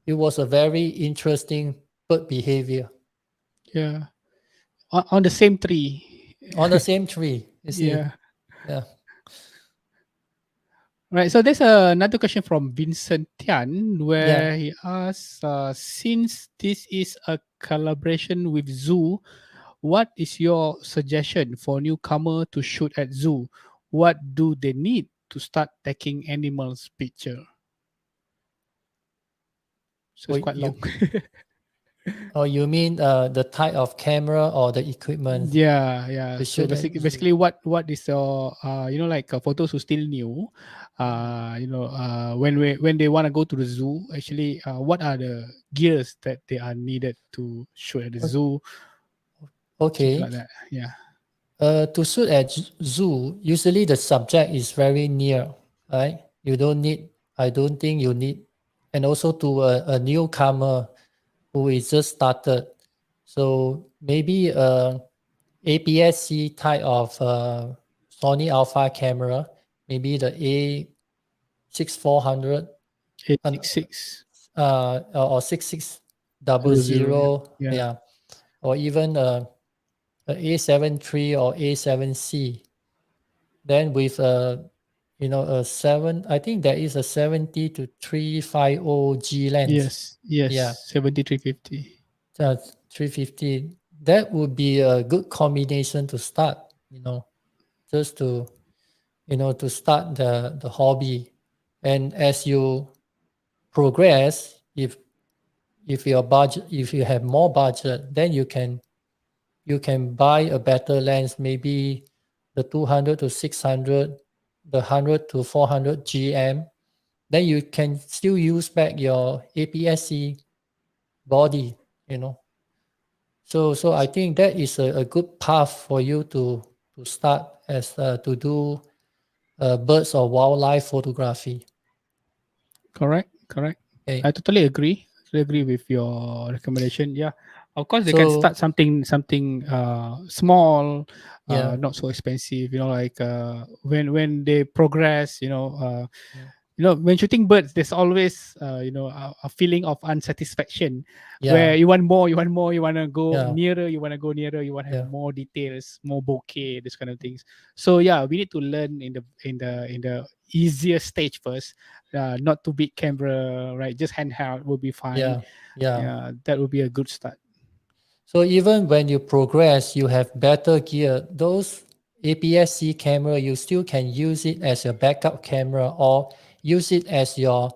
it was a very interesting bird behavior. Yeah. On the same tree. On the same tree, you see. Yeah. Yeah. Right. So there's another question from Vincent Tian where Yeah. he asks, since this is a collaboration with zoo, what is your suggestion for newcomer to shoot at zoo? What do they need to start taking animals picture? So it's quite long. You mean the type of camera or the equipment? Yeah. to So shoot at zoo? basically, what is your like photos who still new, when they want to go to the zoo, actually, what are the gears that they are needed to shoot at the zoo, things Okay. like that. Yeah. To shoot at zoo, usually the subject is very near, right? I don't think you need, and also to a newcomer who is just started. So maybe APS-C type of Sony Alpha camera, maybe the A6400 866 or 00. 6600, Yeah. yeah, or even a A73 or A7C. Then with a 7, I think there is a 70 to 350 G lens. Yes. Yeah, 7350. 350. That would be a good combination to start. Just to to start the hobby, and as you progress, if you have more budget, then you can buy a better lens, maybe the 200 to 600, the 100 to 400 GM. Then you can still use back your APS-C body. So I think that is a good path for you to start as to do birds or wildlife photography. Correct. Okay. I totally agree. With your recommendation. Yeah, of course they can So start something small, yeah, not so expensive. Like when they progress. yeah, When shooting birds, there's always a feeling of unsatisfaction, where yeah, you want more, you want to go yeah, nearer, you want to have yeah, more details, more bokeh, this kind of things. So yeah, we need to learn in the easier stage first, not too big camera, right? Just handheld will be fine. yeah, yeah. Yeah, that would be a good start. So even when you progress, you have better gear. Those APS-C camera, you still can use it as your backup camera or use it as your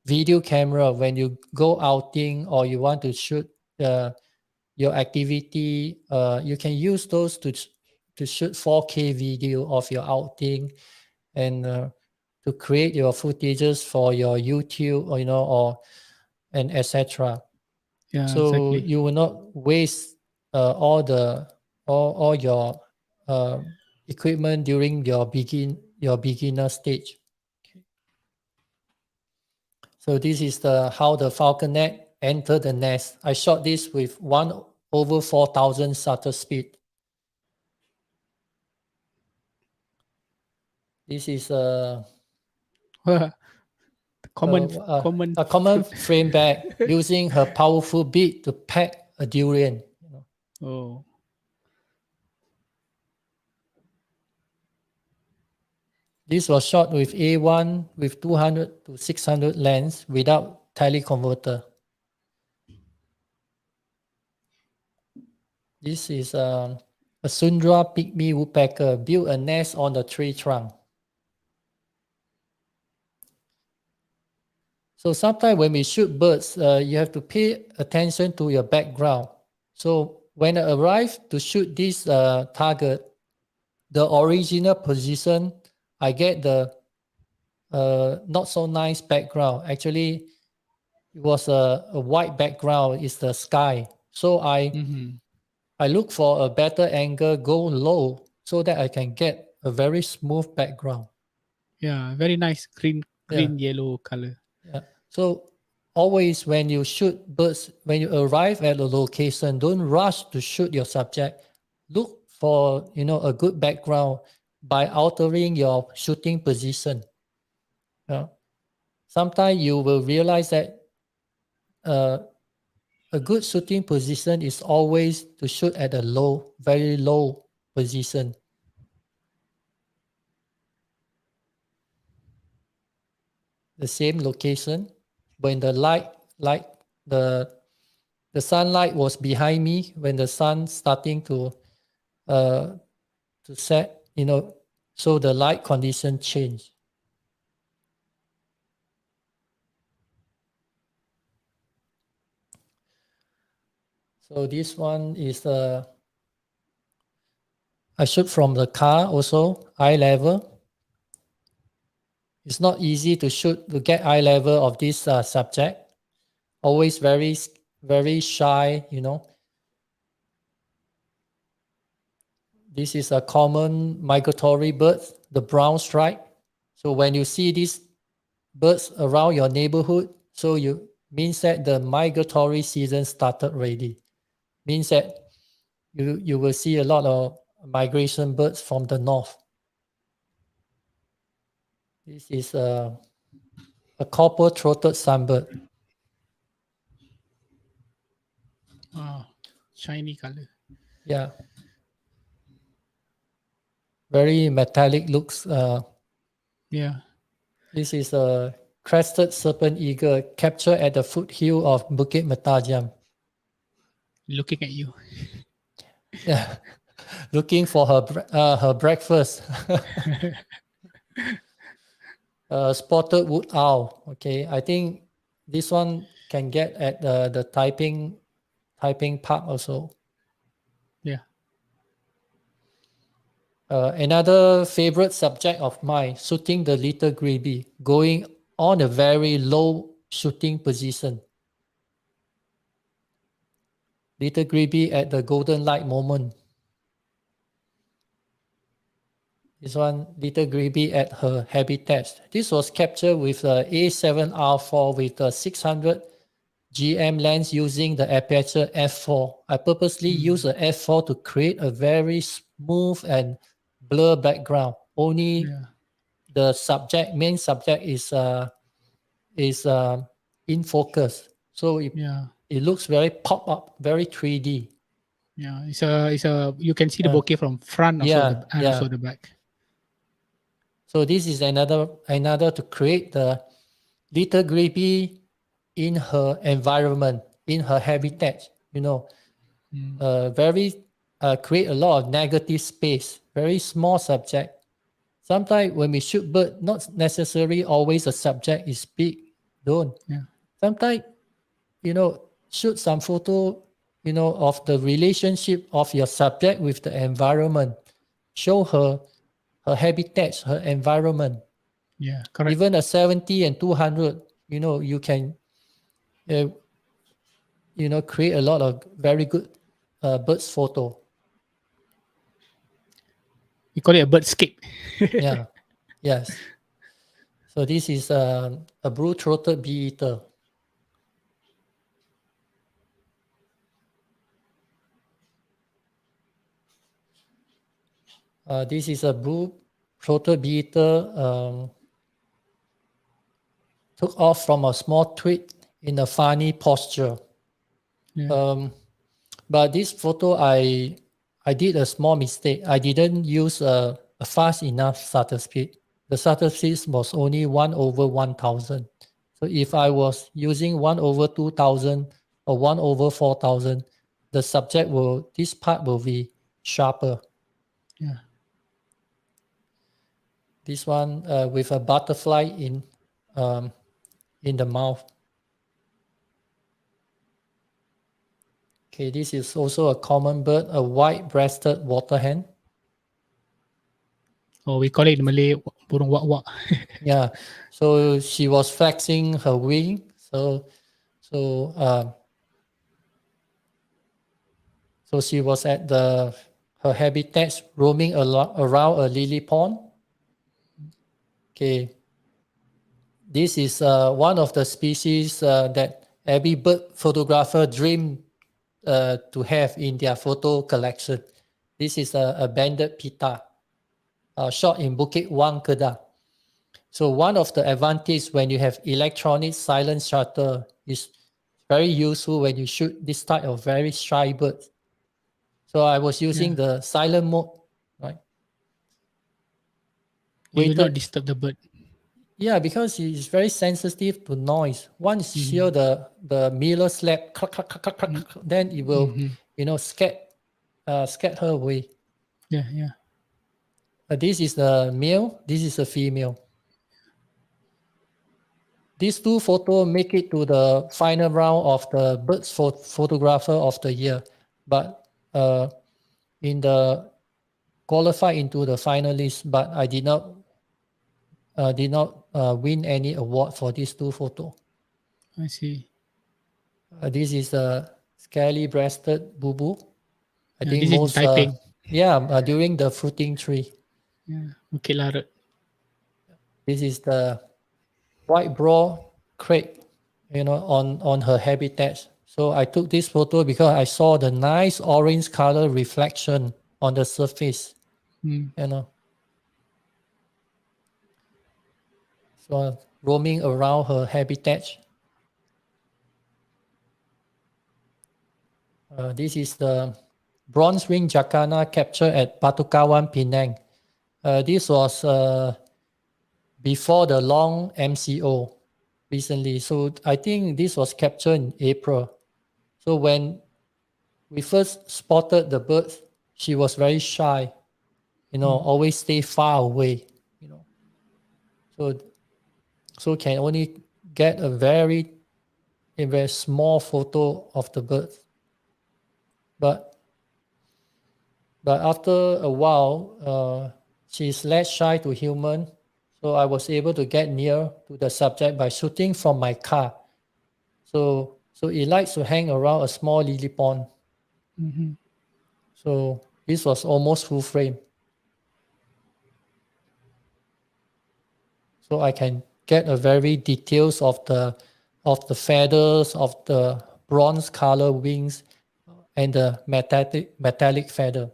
video camera when you go outing or you want to shoot your activity. You can use those to shoot 4K video of your outing and to create your footages for your YouTube or and etc. Yeah, So exactly. you will not waste all your equipment during your beginner stage. Okay. So this is how the falconet entered the nest. I shot this with 1/4000 shutter speed. This is Common common a common fruit. frame bag using her powerful beak to pack a durian. Oh, This was shot with A1 with 200 to 600 lens without teleconverter. This is a Sundra pygmy woodpecker built a nest on the tree trunk. So sometimes when we shoot birds, you have to pay attention to your background. So when I arrived to shoot this target, the original position, I get the not so nice background. Actually, it was a white background. It's the sky. So I look for a better angle, go low, so that I can get a very smooth background. yeah, very nice green yellow color. Yeah. So always when you shoot birds, when you arrive at a location, don't rush to shoot your subject. Look for a good background by altering your shooting position. Sometimes you will realize that a good shooting position is always to shoot at a very low position. The same location. When the the sunlight was behind me, when the sun starting to set, so the light condition change. So this one is I shoot from the car also, eye level. It's not easy to get eye level of this subject. Always very, very shy, This is a common migratory bird, the brown stripe. So when you see these birds around your neighborhood, so you means that the migratory season started already. Means that you will see a lot of migration birds from the north. This is a copper-throated sunbird. Shiny color. Yeah. Very metallic looks. Yeah. This is a crested serpent eagle captured at the foothill of Bukit Metajam. Looking at you. Yeah, looking for her breakfast. Spotted wood owl. Okay, I think this one can get at the Taiping Park also. Yeah. Another favorite subject of mine, shooting the little grebe, going on a very low shooting position. Little grebe at the golden light moment. This one, little grebe at her habitat. This was captured with the A7R4 with a 600 GM lens using the aperture f4. I purposely use a f4 to create a very smooth and blur background. Only the main subject is in focus. So it looks very pop up, very 3D. Yeah, it's a you can see the bokeh from front also also the back. So this is another to create the little grebe in her environment, in her habitat. Very create a lot of negative space, very small subject. Sometimes when we shoot bird, not necessarily always a subject is big. Don't. Yeah. Sometimes, shoot some photo, of the relationship of your subject with the environment. Show her habitats, her environment. Yeah, correct. Even a 70 and 200, you can, create a lot of very good birds photo. We call it a birdscape. Yeah. Yes. So this is a blue-throated bee-eater. This is a blue-throated bee-eater took off from a small twig in a funny posture. Yeah. But this photo, I did a small mistake. I didn't use a fast enough shutter speed. The shutter speed was only 1/1000. So if I was using 1/2000 or 1/4000, this part will be sharper. Yeah. This one with a butterfly in the mouth. Okay, this is also a common bird, a white-breasted waterhen. Or we call it in Malay burung wak-wak. Yeah, so she was flexing her wing. So she was at her habitat, roaming around a lily pond. Okay, this is one of the species that every bird photographer dream to have in their photo collection. This is a banded pita, shot in Bukit Wang, Kedah. So one of the advantages when you have electronic silent shutter is very useful when you shoot this type of very shy birds. So I was using the silent mode, right? You will not disturb the bird. Yeah, because it's very sensitive to noise. Once you hear the mirror slap, clack, clack, clack, clack, clack, then it will, scare her away. Yeah. This is the male. This is a female. These two photos make it to the final round of the Birds Photographer of the Year, but in the qualify into the finalists, but I did not win any award for these two photos. I see. This is a scaly-breasted boo-boo. I think this is in most Taiping. during the fruiting tree. Yeah, Bukit Larut. This is the white broad crate, on her habitat. So I took this photo because I saw the nice orange color reflection on the surface. So roaming around her habitat. This is the bronze ring jacana captured at Batu Kawan, Penang. This was before the long MCO recently. So I think this was captured in April. So when we first spotted the birds, she was very shy, always stay far away, So can only get a very small photo of the birds. But after a while, she's less shy to human. So I was able to get near to the subject by shooting from my car. So it likes to hang around a small lily pond. So this was almost full frame. So I can get a very details of the feathers, of the bronze color wings, and the metallic feather.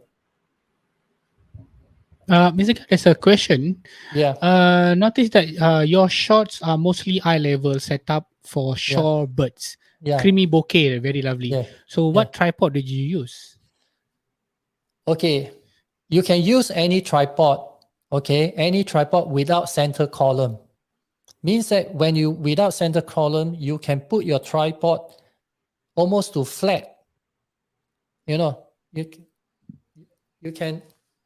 Mr. Guy, there's a question. Yeah. Notice that your shots are mostly eye level set up for shore birds. Yeah. Creamy bouquet, very lovely. Yeah. So what tripod did you use? Okay. You can use any tripod. Okay. Any tripod without center column. Means that when you without center column, you can put your tripod almost to flat. you can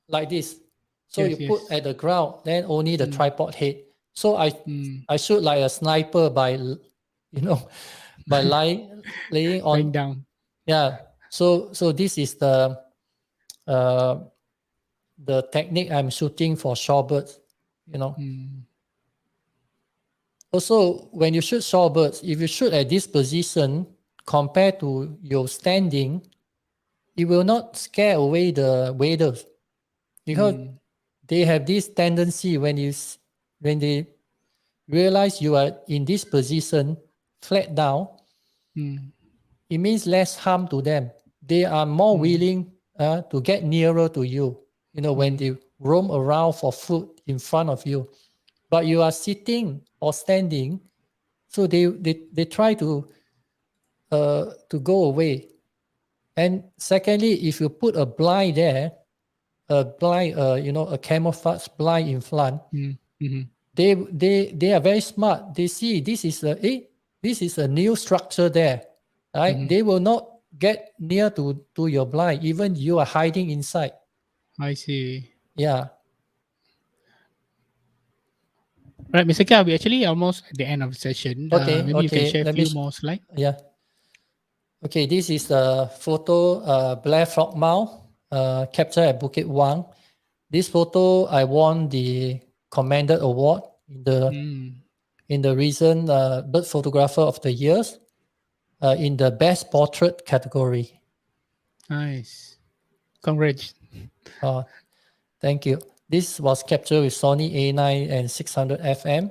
like this. So Yes, you put yes. at the ground, then only the Mm. tripod head. So I Mm. shoot like a sniper by by laying Lying on. down. Yeah. So this is the technique I'm shooting for shorebirds. Mm. Also, when you shoot shorebirds, if you shoot at this position compared to your standing, it will not scare away the waders, because Mm. they have this tendency when they realize you are in this position flat down, Mm. it means less harm to them. They are more willing to get nearer to you, when they roam around for food in front of you. But you are sitting or standing, so they try to go away. And secondly, if you put a blind there, a blind, a camouflage blind in front, Mm. Mm-hmm. they are very smart. They see this is a new structure there, right? Mm-hmm. They will not get near to your blind, even you are hiding inside. I see. Yeah. Right, Mr. Kia, we actually almost at the end of the session. Okay. Maybe you can share a Let me. few more slides. Yeah. Okay. This is the photo. Blair Frog Mouth, captured at Bukit Wang. This photo I won the Commended Award Mm. in the recent Bird Photographer of the Years in the Best Portrait category. Nice. Congrats. Thank you. This was captured with Sony A9 and 600 FM,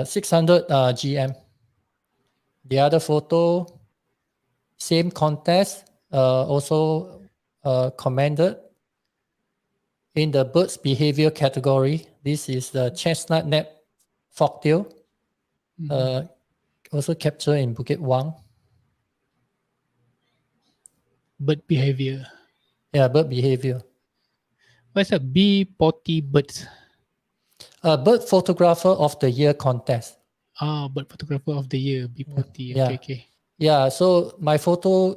600 GM. The other photo, same contest, also commended in the birds behavior category. This is the chestnut neck forktail, also captured in Bukit Wang. Bird behavior. Yeah, bird behavior. What's a B40 birds? Bird photographer of the year contest. Bird photographer of the year, B40. Yeah. Okay. Yeah, so my photo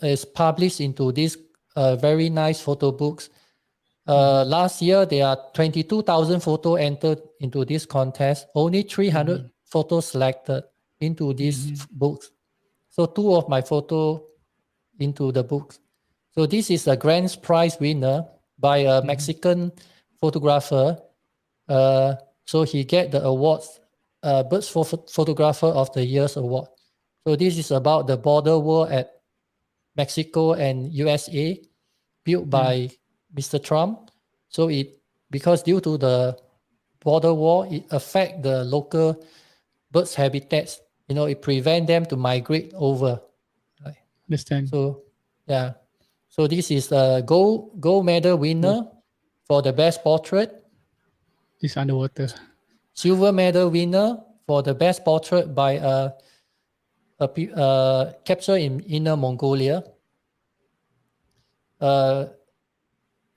is published into this very nice photo books. Last year, there are 22,000 photos entered into this contest. Only 300 photos selected into these books. So 2 of my photo into the books. So this is a grand prize winner by a Mexican photographer. So he get the awards, Birds Photographer of the Year's award. So this is about the border war at Mexico and USA, built by Mr. Trump. So because due to the border war, it affect the local birds' habitats. It prevent them to migrate over. Understand. So yeah. So this is a gold medal winner for the best portrait. This underwater. Silver medal winner for the best portrait by capture in Inner Mongolia.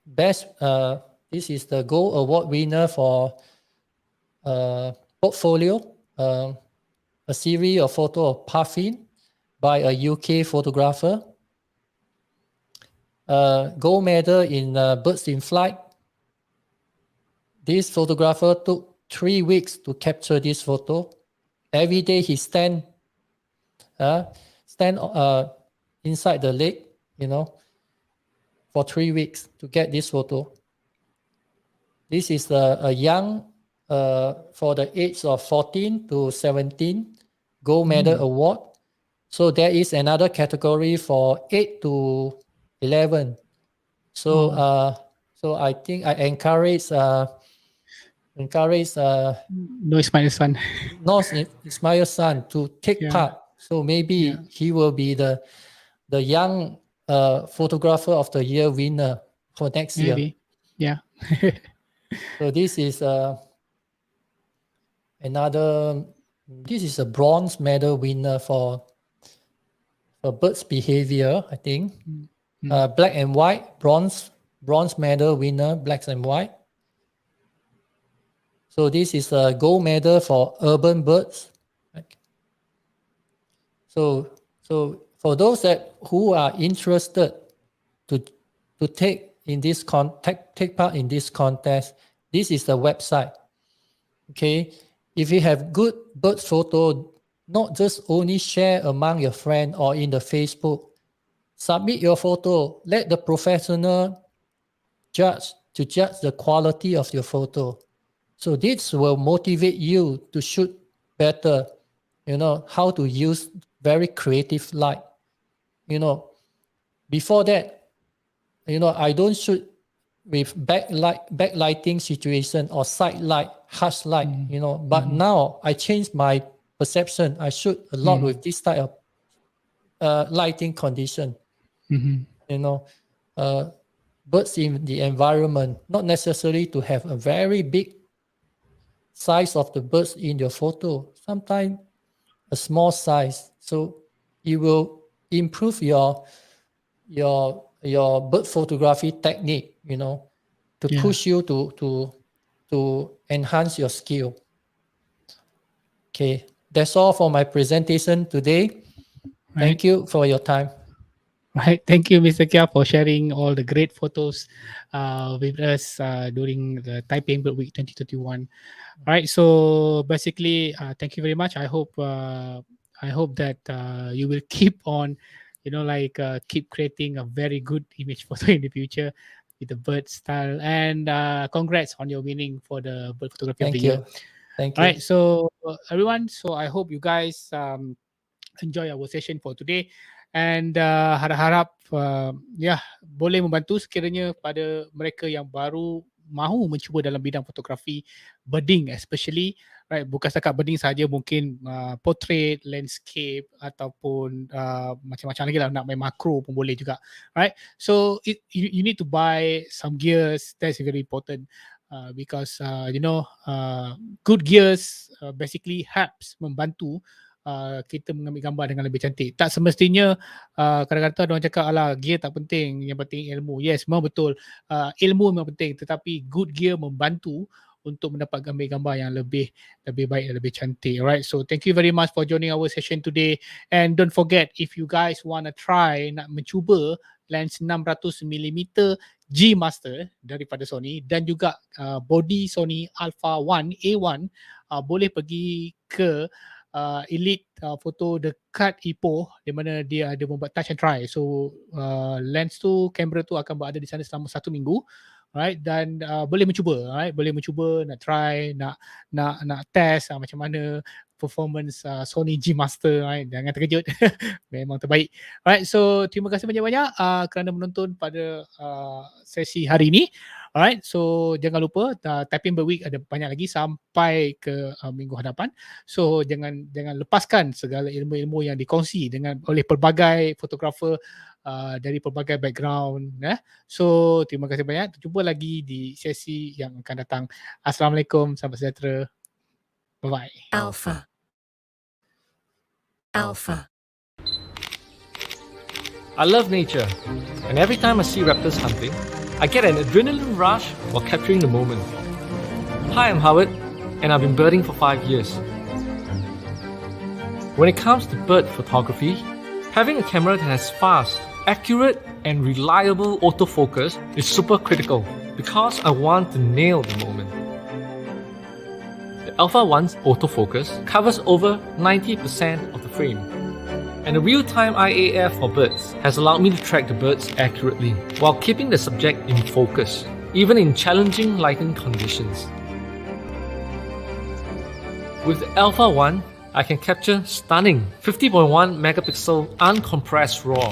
This is the gold award winner for portfolio, a series of photo of puffin by a UK photographer. Gold medal in birds in flight. This photographer took 3 weeks to capture this photo. Every day he stand inside the lake, for 3 weeks to get this photo. This is a young, for the age of 14 to 17, gold medal award. So there is another category for 8 to 11. So I think I encourage No, it's my son. North Ismail's son to take part. So maybe he will be the young photographer of the year winner for next year. Maybe. Yeah. So this is this is a bronze medal winner for birds behavior, I think. Black and white, bronze medal winner, black and white. So this is a gold medal for urban birds. So for those who are interested to to take part in this contest, this is the website. Okay, if you have good bird photo, not just only share among your friends or in the Facebook, submit your photo. Let the professional judge the quality of your photo. So this will motivate you to shoot better. How to use very creative light. Before that, I don't shoot with backlighting situation or side light, harsh light, but now I changed my perception. I shoot a lot with this type of lighting condition. Birds in the environment, not necessarily to have a very big size of the birds in your photo. Sometimes a small size, so it will improve your bird photography technique, to push you to enhance your skill. Okay, that's all for my presentation today. Thank you for your time. Right, thank you, Mr. Kia, for sharing all the great photos with us during the Taiping Bird Week 2021. All right, so basically, thank you very much. I hope that you will keep on, keep creating a very good image photo in the future with the bird style. And congrats on your winning for the bird photography of the year. Thank you. All right, so everyone, so I hope you guys enjoy our session for today. And harap-harap boleh membantu sekiranya pada mereka yang baru mahu mencuba dalam bidang fotografi birding especially, right? Bukan setakat birding saja, mungkin portrait, landscape ataupun macam-macam lagi lah, nak main makro pun boleh juga, right? So you need to buy some gears. That's very important. Because good gears basically helps membantu kita mengambil gambar dengan lebih cantik. Tak semestinya kadang-kadang orang cakap alah gear tak penting, yang penting ilmu. Yes, memang betul. Ilmu memang penting, tetapi good gear membantu untuk mendapat gambar-gambar yang lebih baik dan lebih cantik. Alright, so thank you very much for joining our session today. And don't forget, if you guys want to try, nak mencuba lens 600mm G Master daripada Sony dan juga body Sony Alpha 1 A1, boleh pergi ke Elite Photo dekat Ipoh, di mana dia ada membuat touch and try. So lens tu, kamera tu akan berada di sana selama 1 minggu, right? Dan boleh mencuba, right? Boleh mencuba, nak try, nak test macam mana performance Sony G Master, right? Jangan terkejut. Memang terbaik. Right, so terima kasih banyak-banyak kerana menonton pada sesi hari ini. Alright, so jangan lupa Taiping Bird Week ada banyak lagi sampai ke minggu hadapan. So jangan lepaskan segala ilmu-ilmu yang dikongsi oleh pelbagai fotografer dari pelbagai background. So terima kasih banyak. Jumpa lagi di sesi yang akan datang. Assalamualaikum, salam sejahtera. Bye-bye. Alpha. I love nature, and every time I see raptors hunting, I get an adrenaline rush while capturing the moment. Hi, I'm Howard, and I've been birding for 5 years. When it comes to bird photography, having a camera that has fast, accurate, and reliable autofocus is super critical because I want to nail the moment. The Alpha 1's autofocus covers over 90% of the frame, and the real-time IAF for birds has allowed me to track the birds accurately while keeping the subject in focus, even in challenging lighting conditions. With the Alpha 1, I can capture stunning 50.1 megapixel uncompressed RAW,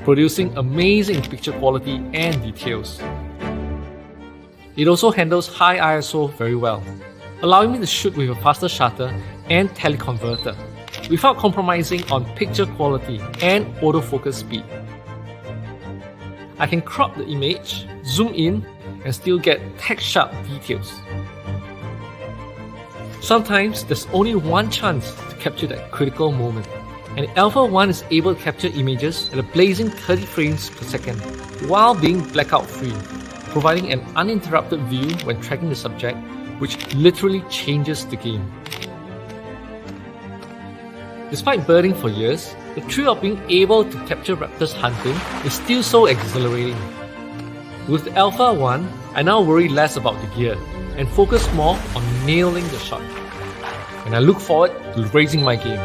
producing amazing picture quality and details. It also handles high ISO very well, allowing me to shoot with a faster shutter and teleconverter, without compromising on picture quality and autofocus speed. I can crop the image, zoom in, and still get text-sharp details. Sometimes there's only one chance to capture that critical moment, and Alpha 1 is able to capture images at a blazing 30 frames per second while being blackout free, providing an uninterrupted view when tracking the subject, which literally changes the game. Despite birding for years, the thrill of being able to capture raptors hunting is still so exhilarating. With Alpha 1, I now worry less about the gear and focus more on nailing the shot. And I look forward to raising my game.